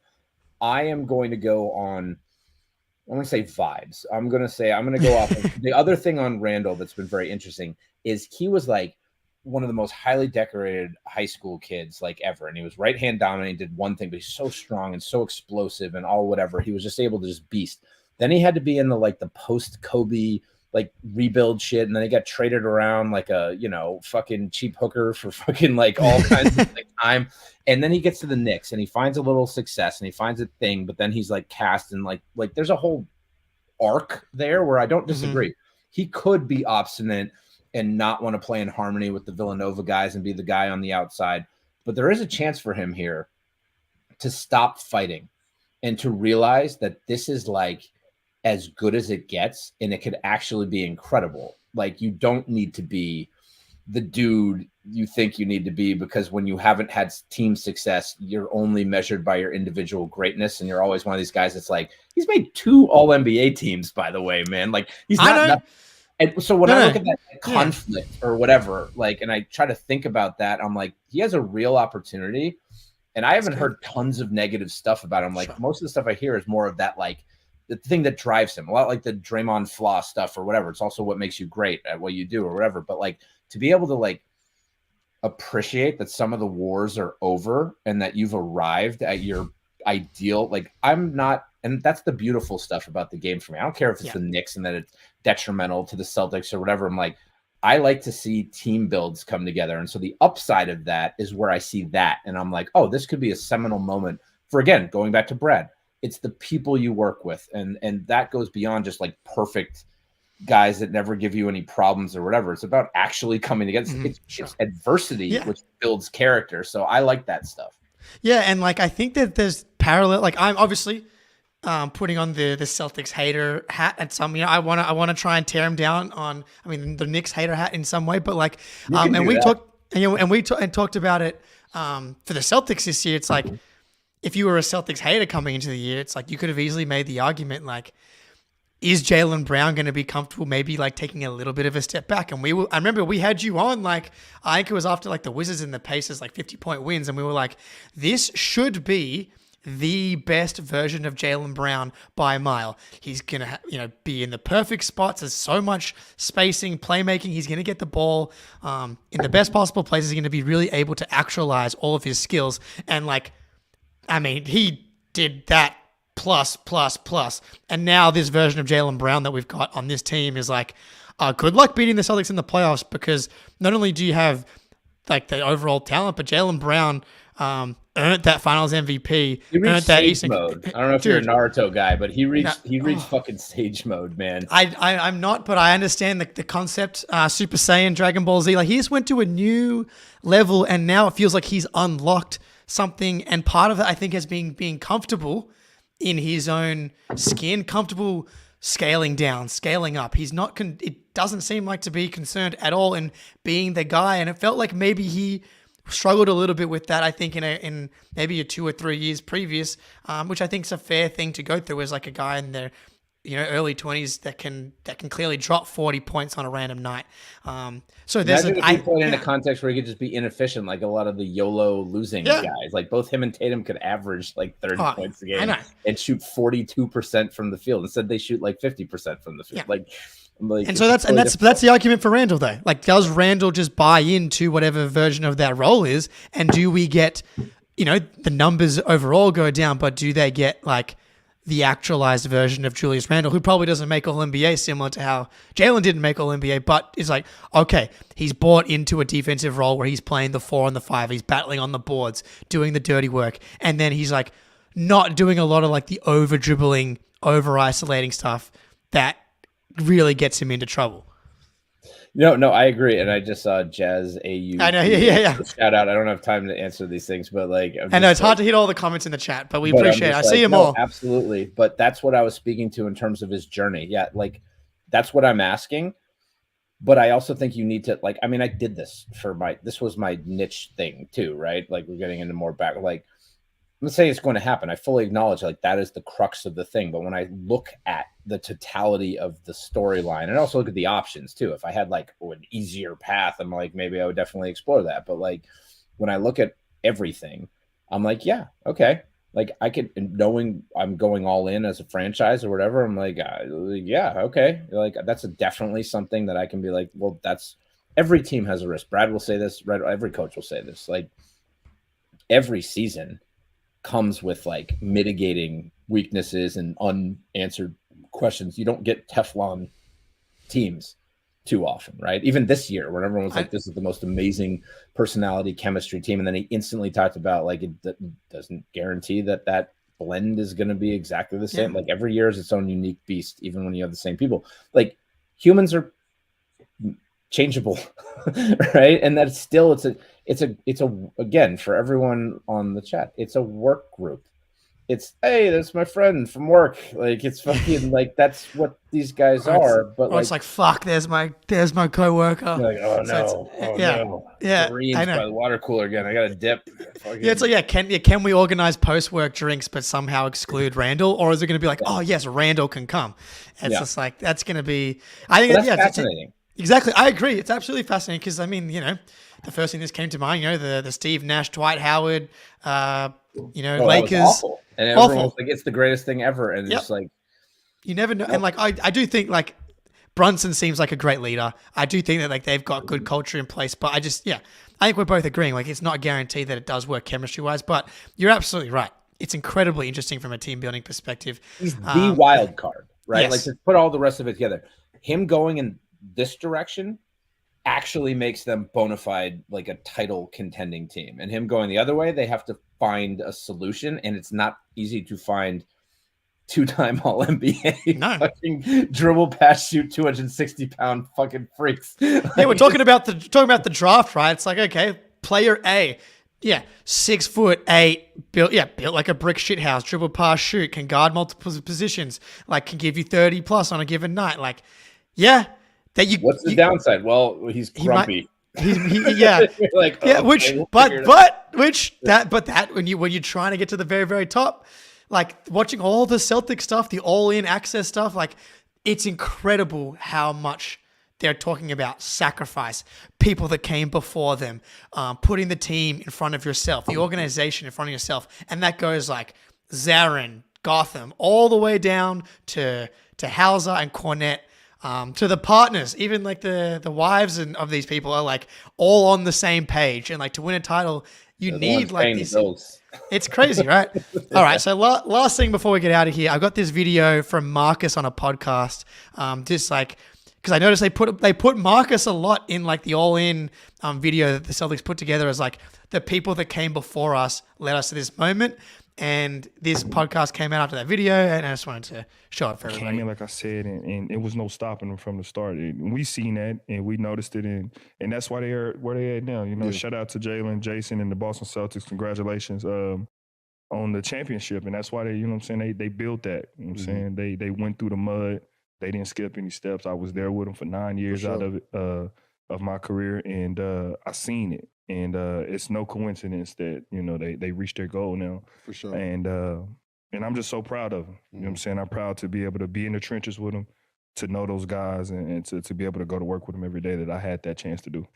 I am going to go on. I'm going to say vibes. I'm going to go off. The other thing on Randall that's been very interesting is he was like one of the most highly decorated high school kids like ever, and he was right hand dominant. He did one thing, but he's so strong and so explosive and all whatever. He was just able to just beast. Then he had to be in the post Kobe like rebuild shit, and then he got traded around like a fucking cheap hooker for fucking like all kinds of time. And then he gets to the Knicks and he finds a little success and he finds a thing, but then he's like cast and like there's a whole arc there where I don't disagree. He could be obstinate and not want to play in harmony with the Villanova guys and be the guy on the outside, but there is a chance for him here to stop fighting and to realize that this is like as good as it gets, and it could actually be incredible. Like, you don't need to be the dude you think you need to be, because when you haven't had team success, you're only measured by your individual greatness, and you're always one of these guys that's like, he's made 2 All-NBA teams, by the way, man. Like, he's not. And so when I look at that conflict or whatever, like, and I try to think about that, I'm like, he has a real opportunity, and I haven't heard tons of negative stuff about him. Like, most of the stuff I hear is more of that, like, the thing that drives him, a lot like the Draymond flaw stuff or whatever. It's also what makes you great at what you do or whatever. But like, to be able to like appreciate that some of the wars are over and that you've arrived at your ideal, like, I'm not, and that's the beautiful stuff about the game for me. I don't care if it's the Knicks and that it's detrimental to the Celtics or whatever. I'm like, I like to see team builds come together. And so the upside of that is where I see that. And I'm like, oh, this could be a seminal moment for, again, going back to Brad. It's the people you work with. And that goes beyond just like perfect guys that never give you any problems or whatever. It's about actually coming together. It's adversity, which builds character. So I like that stuff. Yeah. And like, I think that there's parallel, like, I'm obviously putting on the Celtics hater hat at some, I want to try and tear him down on, the Knicks hater hat in some way, but like, and we talked about it for the Celtics this year. It's like, if you were a Celtics hater coming into the year, it's like you could have easily made the argument like, is Jaylen Brown going to be comfortable maybe like taking a little bit of a step back? And I remember we had you on, like, I think it was after like the Wizards and the Pacers, like 50-point wins. And we were like, this should be the best version of Jaylen Brown by a mile. He's going to be in the perfect spots. There's so much spacing, playmaking. He's going to get the ball in the best possible places. He's going to be really able to actualize all of his skills. And like, he did that plus. And now this version of Jaylen Brown that we've got on this team is like, good luck beating the Celtics in the playoffs, because not only do you have like the overall talent, but Jaylen Brown earned that Finals MVP. He reached sage mode. I don't know if you're a Naruto guy, but he reached fucking sage mode, man. I'm not, but I understand the concept. Super Saiyan, Dragon Ball Z. Like, he just went to a new level, and now it feels like he's unlocked something, and part of it I think has been being comfortable in his own skin, comfortable scaling down, scaling up. He's not it doesn't seem like to be concerned at all in being the guy, and it felt like maybe he struggled a little bit with that, I think, in maybe a 2 or 3 years previous, which I think is a fair thing to go through as like a guy in their early 20s that can clearly drop 40 points on a random night. So there's Imagine if he put it in a context where he could just be inefficient, like a lot of the YOLO losing guys. Like both him and Tatum could average like 30 points a game and shoot 42% from the field. Instead, they shoot like 50% from the field. And so that's the argument for Randall though. Like, does Randall just buy into whatever version of that role is, and do we get, the numbers overall go down, but do they get like the actualized version of Julius Randle, who probably doesn't make All-NBA, similar to how Jalen didn't make All-NBA, but it's like, okay, he's bought into a defensive role where he's playing the 4 and the 5, he's battling on the boards, doing the dirty work, and then he's like not doing a lot of like the over-dribbling, over-isolating stuff that really gets him into trouble. No, I agree, and I just saw Jazz AU. I know, yeah. Shout out. I don't have time to answer these things, but like, I know it's hard to hit all the comments in the chat, but we appreciate it. I see them all. Absolutely, but that's what I was speaking to in terms of his journey. Yeah, like that's what I'm asking. But I also think you need to like. I mean, I did this this was my niche thing too, right? Like we're getting into more back. Like, let's say it's going to happen. I fully acknowledge like that is the crux of the thing. But when I look at the totality of the storyline and also look at the options too, if I had like an easier path, I'm like, maybe I would definitely explore that. But like when I look at everything, I'm like, yeah, okay. Like I could, knowing I'm going all in as a franchise or whatever, I'm like, yeah, okay. Like that's definitely something that I can be like, well, that's every team has a risk. Brad will say this, every coach will say this, like every season comes with like mitigating weaknesses and unanswered questions. You don't get Teflon teams too often, right? Even this year when everyone was like, this is the most amazing personality chemistry team. And then he instantly talked about like, it doesn't guarantee that blend is going to be exactly the same. Yeah. Like every year is its own unique beast, even when you have the same people. Like humans are changeable, right? And that's still, it's a again, for everyone on the chat, it's a work group. It's, hey, that's my friend from work. Like it's fucking like that's what these guys are. But it's like fuck, there's my coworker. Like, oh no, yeah. Marines by the water cooler again. I got a dip. Yeah, it's like can we organize post work drinks but somehow exclude Randall, or is it going to be like, oh yes, Randall can come? And it's just like that's going to be. I think that's fascinating. Exactly, I agree. It's absolutely fascinating because I mean, the first thing that came to mind, the Steve Nash, Dwight Howard, Lakers. Awful. And everyone was like, it's the greatest thing ever. And it's like, you never know. And like, I do think like Brunson seems like a great leader. I do think that like they've got good culture in place, but I think we're both agreeing. Like it's not guaranteed that it does work chemistry wise, but you're absolutely right. It's incredibly interesting from a team building perspective. He's the wild card, right? Yes. Like just put all the rest of it together. Him going in this direction actually makes them bona fide like a title contending team, and him going the other way, they have to find a solution, and it's not easy to find two-time All-NBA fucking dribble, pass, shoot 260-pound fucking freaks. Yeah, we're talking about the draft, right? It's like, okay, player A, 6'8", built like a brick shithouse, dribble, pass, shoot, can guard multiple positions, like can give you 30 plus on a given night, like what's the downside? Well, he's grumpy. Like, when you're trying to get to the very, very top, like watching all the Celtic stuff, the all-in access stuff, like it's incredible how much they're talking about sacrifice, people that came before them, putting the team in front of yourself, the organization in front of yourself, and that goes like Zarin, Gotham, all the way down to Hauser and Cornette. To the partners, even like the wives of these people are like all on the same page, and like to win a title, you need like these. It's crazy, right? All right, so last thing before we get out of here, I got this video from Marcus on a podcast, just like because I noticed they put Marcus a lot in like the all-in video that the Celtics put together as like the people that came before us led us to this moment. And this podcast came out after that video, and I just wanted to show it for everybody. Came in, like I said, and it was no stopping them from the start. We seen that, and we noticed it, and that's why they're where they at now. Shout out to Jalen, Jason, and the Boston Celtics. Congratulations on the championship, and that's why they, they built that. I'm saying? They went through the mud. They didn't skip any steps. I was there with them for 9 years out of it, of my career, and I seen it. And it's no coincidence that they reached their goal now. For sure. And And I'm just so proud of him. You know what I'm saying? I'm proud to be able to be in the trenches with him, to know those guys, and to be able to go to work with them every day that I had that chance to do.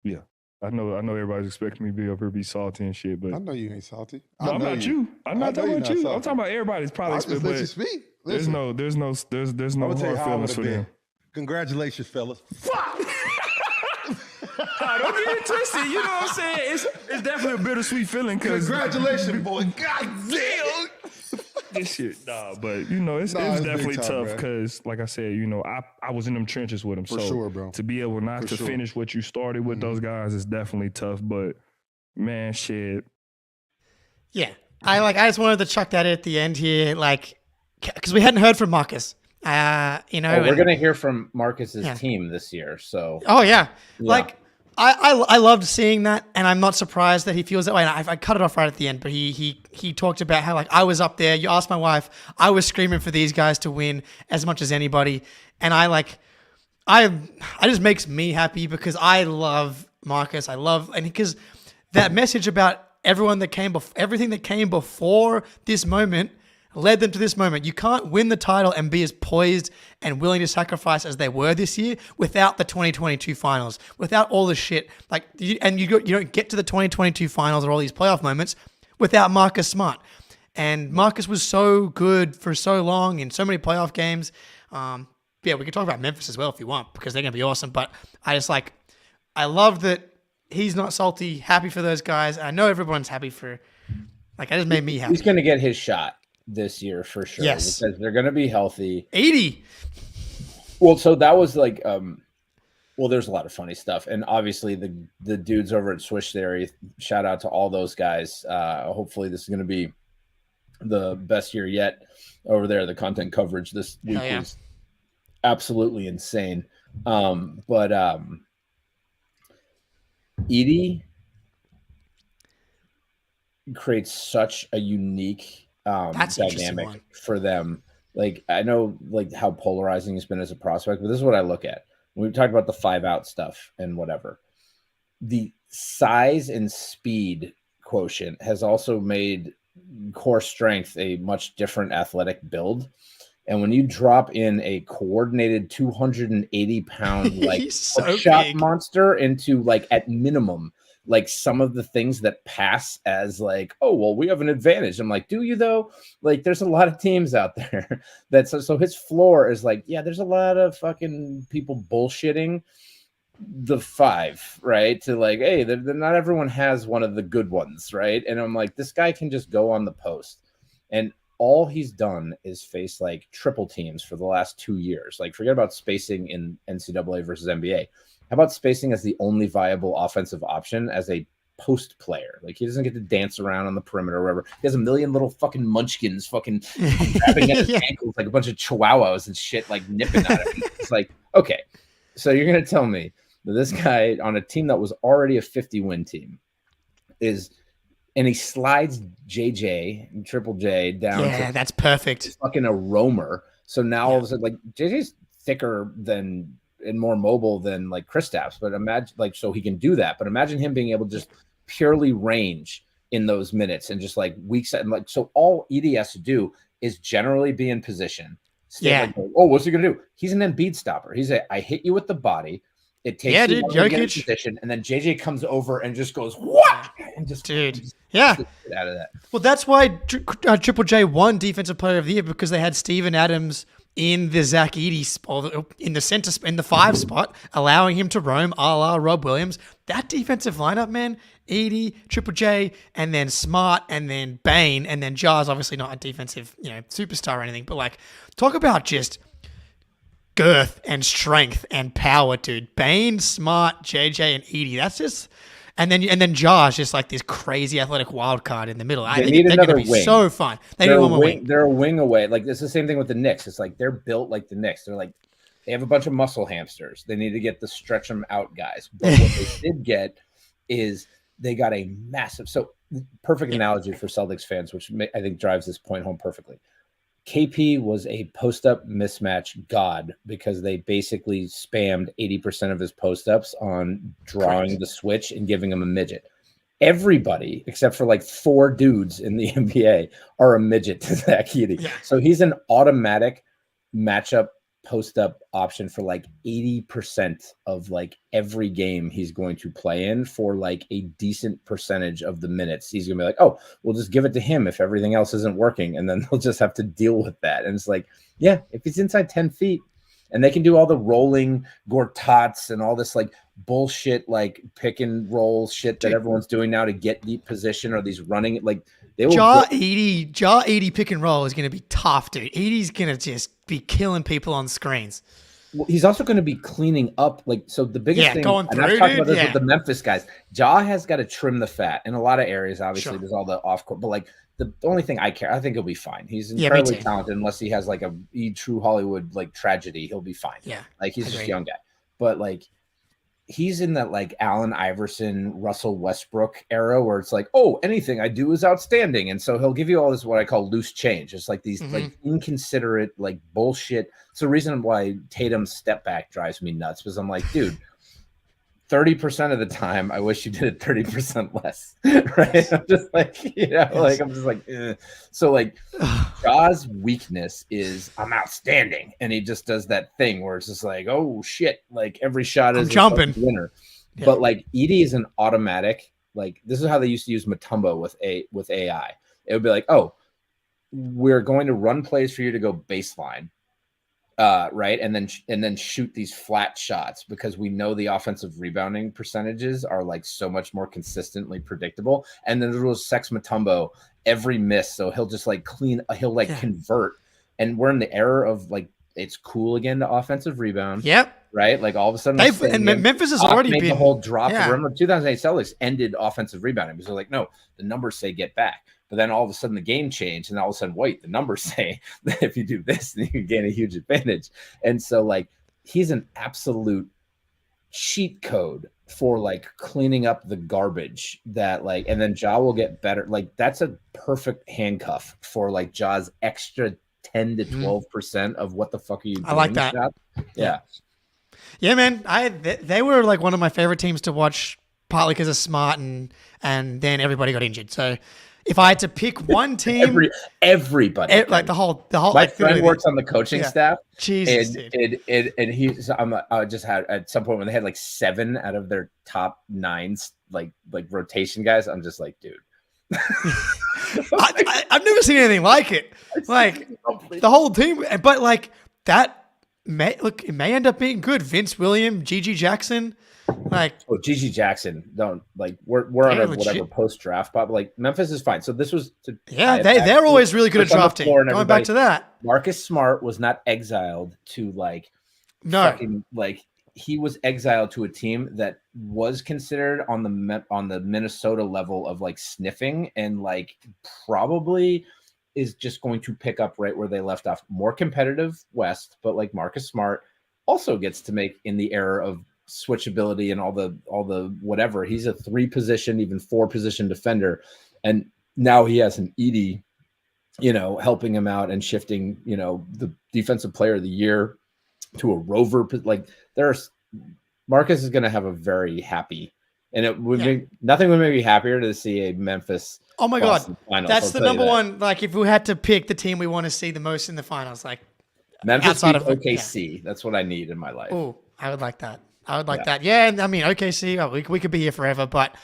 Yeah. I know everybody's expecting me to be over here be salty and shit, but I know you ain't salty. no, I'm not you. I'm not talking about you. I'm talking about everybody's probably I just let you speak. Listen, there's no hard feelings for them. Congratulations, fellas. Fuck! Don't get it twisted. You know what I'm saying? It's definitely a bittersweet feeling. Congratulations, boy. God damn. This shit, but you know, it's definitely tough because, like I said, you know, I was in them trenches with them. For so sure, bro. To be able not to finish what you started with those guys is definitely tough. But man, shit. Yeah, I just wanted to chuck that at the end here, like, because we hadn't heard from Marcus. You know, we're gonna hear from Marcus's team this year. So, like. I loved seeing that, and I'm not surprised that he feels that way. And I cut it off right at the end, but he talked about how, like, I was up there. You asked my wife, I was screaming for these guys to win as much as anybody, and it just makes me happy because I love Marcus. And because that message about everything that came before this moment led them to this moment. You can't win the title and be as poised and willing to sacrifice as they were this year without the 2022 finals, without all the shit. Like, you don't get to the 2022 finals or all these playoff moments without Marcus Smart. And Marcus was so good for so long in so many playoff games. Yeah, we can talk about Memphis as well if you want, because they're going to be awesome. But I love that he's not salty, happy for those guys. I know everyone's happy for, like, that just made me happy. He's going to get his shot this year for sure. Yes, because they're going to be healthy. Edey. Well, so that was like, there's a lot of funny stuff, and obviously the dudes over at Swish Theory. Shout out to all those guys. Hopefully, this is going to be the best year yet over there. The content coverage this week was absolutely insane. But Edey creates such a unique dynamic for them. Like, I know, like, how polarizing he's been as a prospect, but this is what I look at when we talked about the 5-out stuff and whatever. The size and speed quotient has also made core strength a much different athletic build. And when you drop in a coordinated 280-pound like shot monster into, like, at minimum, like, some of the things that pass as like, oh, well, we have an advantage. I'm like, do you though? Like, there's a lot of teams out there that so his floor is like, yeah, there's a lot of fucking people bullshitting the 5, right? To like, hey, not everyone has one of the good ones, right? And I'm like, this guy can just go on the post, and all he's done is face like triple teams for the last 2 years. Like, forget about spacing in NCAA versus NBA. How about spacing as the only viable offensive option as a post player? Like, he doesn't get to dance around on the perimeter or whatever. He has a million little fucking munchkins fucking grabbing at his ankles like a bunch of chihuahuas and shit, like nipping at him. It's like, okay, so you're going to tell me that this guy on a team that was already a 50-win team and he slides JJ, Triple J down. Yeah, that's perfect. Fucking a roamer. So now all of a sudden, like, JJ's thicker than and more mobile than like Kristaps, but imagine, like, so he can do that. But imagine him being able to just purely range in those minutes and just like weeks and like, so all Edey has to do is generally be in position. Like, oh, what's he gonna do? He's an Embiid stopper. I hit you with the body. It takes you to get in position, and then JJ comes over and just goes, what? And just out of that. Well, that's why Triple J won Defensive Player of the Year, because they had Steven Adams in the Zach Edey spot, in the center, in the 5 spot, allowing him to roam a la Rob Williams. That defensive lineup, man, Edey, Triple J, and then Smart, and then Bane, and then Jar's obviously not a defensive, superstar or anything, but like, talk about just girth and strength and power, dude. Bane, Smart, JJ, and Edey. That's just, and then Jar's just like this crazy athletic wild card in the middle. I think they're going to be so fun. They need one more wing. They're a wing away. Like, it's the same thing with the Knicks. It's like they're built like the Knicks. They're like, they have a bunch of muscle hamsters. They need to get the stretch them out guys. But what they did get is they got a massive. So perfect analogy for Celtics fans, which I think drives this point home perfectly. KP was a post-up mismatch god because they basically spammed 80% of his post-ups on drawing the switch and giving him a midget. everybody except for like 4 dudes in the NBA are a midget to Zach Edey. Yeah. So he's an automatic matchup post-up option for like 80% of like every game he's going to play in for like a decent percentage of the minutes. He's gonna be like, oh, we'll just give it to him if everything else isn't working, and then they'll just have to deal with that. And it's like, yeah, if he's inside 10 feet and they can do all the rolling Gortats and all this like bullshit like pick and roll shit that everyone's doing now to get deep position, or these running like they will Edey pick and roll is going to be tough, dude. Edey's going to just be killing people on screens. Well, he's also going to be cleaning up. Like, so the biggest thing, going and I've through, talked dude, about this with the Memphis guys, Ja has got to trim the fat in a lot of areas. Obviously, Sure. there's all the off court, but like the only thing I think he'll be fine. He's me incredibly too. talented, unless he has like a true Hollywood like tragedy. He'll be fine. Yeah, like he's just a agreed. young guy, but like he's in that like Allen Iverson, Russell Westbrook era where it's like, oh, anything I do is outstanding. And so he'll give you all this, what I call loose change. It's like these like inconsiderate, like bullshit. It's the reason why Tatum's step back drives me nuts, because I'm like, dude, 30% of the time, I wish you did it 30% less. Right. I'm just like, like, I'm just like, eh. So like Ja's weakness is I'm outstanding. And he just does that thing where it's just like, oh shit. Like every shot is jumping a winner. Yeah. But like Edey is an automatic, like this is how they used to use Mutombo with AI. It would be like, oh, we're going to run plays for you to go baseline. Right. And then shoot these flat shots, because we know the offensive rebounding percentages are like so much more consistently predictable. And then there was Sex Mutombo every miss. So he'll just like convert. And we're in the era of like, it's cool again to offensive rebound. Yep. Right. Like all of a sudden, Memphis has already made been the whole drop. Yeah. Remember 2008 Celtics ended offensive rebounding because they're like, no, the numbers say get back. But then all of a sudden the game changed, and all of a sudden, wait, the numbers say that if you do this, then you can gain a huge advantage. And so like he's an absolute cheat code for like cleaning up the garbage that like, and then Ja will get better. Like that's a perfect handcuff for like Ja's extra 10 to 12% of what the fuck are you doing? I like that. Yeah. Yeah, man. They were like one of my favorite teams to watch, partly because of Smart and then everybody got injured. So if I had to pick one team, everybody, like the whole, my like, friend works on the coaching staff. Jesus, and he's I just had at some point when they had like 7 out of their top 9 like rotation guys. I'm just like, dude. I've never seen anything like it. Like the whole team, but like that it may end up being good. Vince Williams, Gigi Jackson, like Gigi Jackson. Don't like we're on a whatever post draft pop. Like Memphis is fine. So this was they're always really good at drafting. Going back to that, Marcus Smart was not exiled to like no. Like he was exiled to a team that was considered on the Minnesota level of like sniffing, and like probably is just going to pick up right where they left off. More competitive West, but like Marcus Smart also gets to make in the era of switchability and all the whatever. He's a 3-position, even 4-position defender, and now he has an Edey, helping him out and shifting, the defensive player of the year to a rover. Like Marcus is going to have a very happy, and it would be nothing would make me happier to see a Memphis. Oh my God, finals, that's the number one. Like if we had to pick the team we want to see the most in the finals, like Memphis outside of OKC. That's what I need in my life. Oh, I would like that. Yeah, and I mean OKC. We could be here forever, but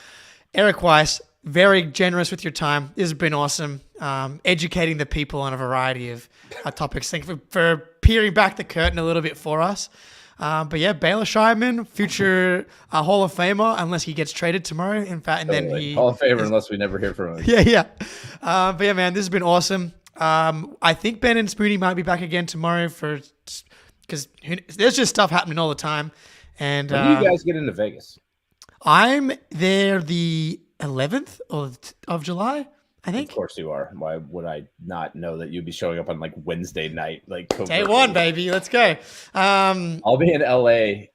Eric Weiss, very generous with your time. This has been awesome. Educating the people on a variety of topics. Thank you for peering back the curtain a little bit for us. But yeah, Baylor Scheierman, future Hall of Famer, unless he gets traded tomorrow. In fact, and then he Hall of Famer unless we never hear from him. Yeah. But yeah, man, this has been awesome. I think Ben and Spoonie might be back again tomorrow because there's just stuff happening all the time. And when do you guys get into Vegas? I'm there the 11th of July, I think. Of course you are. Why would I not know that you'd be showing up on like Wednesday night? Like day one, baby. Let's go. I'll be in LA.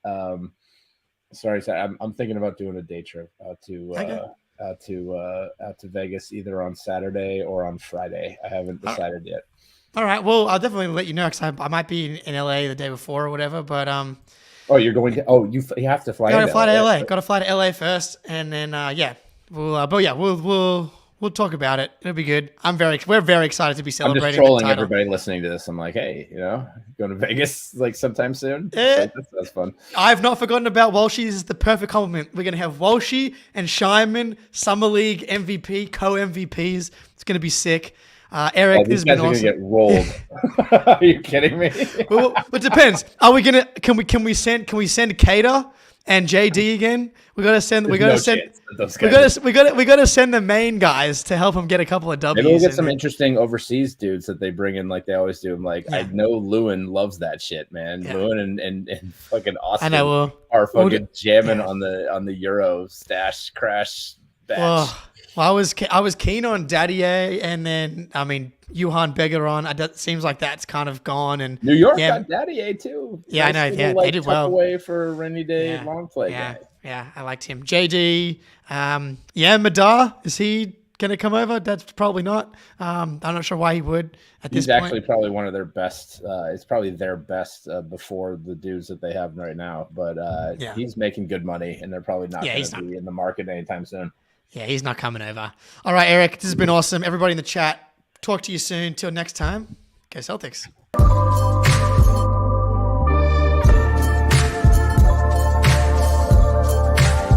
Sorry, I'm thinking about doing a day trip out to Vegas either on Saturday or on Friday. I haven't decided yet. All right. Well, I'll definitely let you know because I might be in LA the day before or whatever. But oh, you're going to? Oh, you have to fly. Got to fly to LA. Got to fly to LA first, and then We'll talk about it. It'll be good. We're very excited to be I'm celebrating just trolling the title. everybody listening to this. I'm like, hey, going to Vegas like sometime soon. That's fun. I've not forgotten about Walshy. This is the perfect compliment. We're gonna have Walshy and Scheierman, Summer League MVP, co-MVPs. It's gonna be sick. Eric, this has been awesome. Get rolled. Are you kidding me? Well, it depends. Are we gonna? Can we send Cater and JD again? We gotta send the main guys to help them get a couple of W's. Maybe we'll get some interesting overseas dudes that they bring in like they always do. I'm like, I know Lewin loves that shit, man. Yeah. Lewin and fucking Austin are fucking jamming on the Euro stash crash batch. Well, I was keen on Dadier, and then Johan Begaron. It seems like that's kind of gone. And New York got Dadier too. Yeah, nice, I know. Yeah, they did well. Away for a rainy day long play guy. Yeah, I liked him. JD, Madar, is he going to come over? That's probably not. I'm not sure why he would at this point. He's actually probably one of their best. It's probably their best before the dudes that they have right now. But he's making good money, and they're probably not going to be in the market anytime soon. Yeah, he's not coming over. All right, Eric, this has been awesome. Everybody in the chat, talk to you soon. Till next time, go Celtics.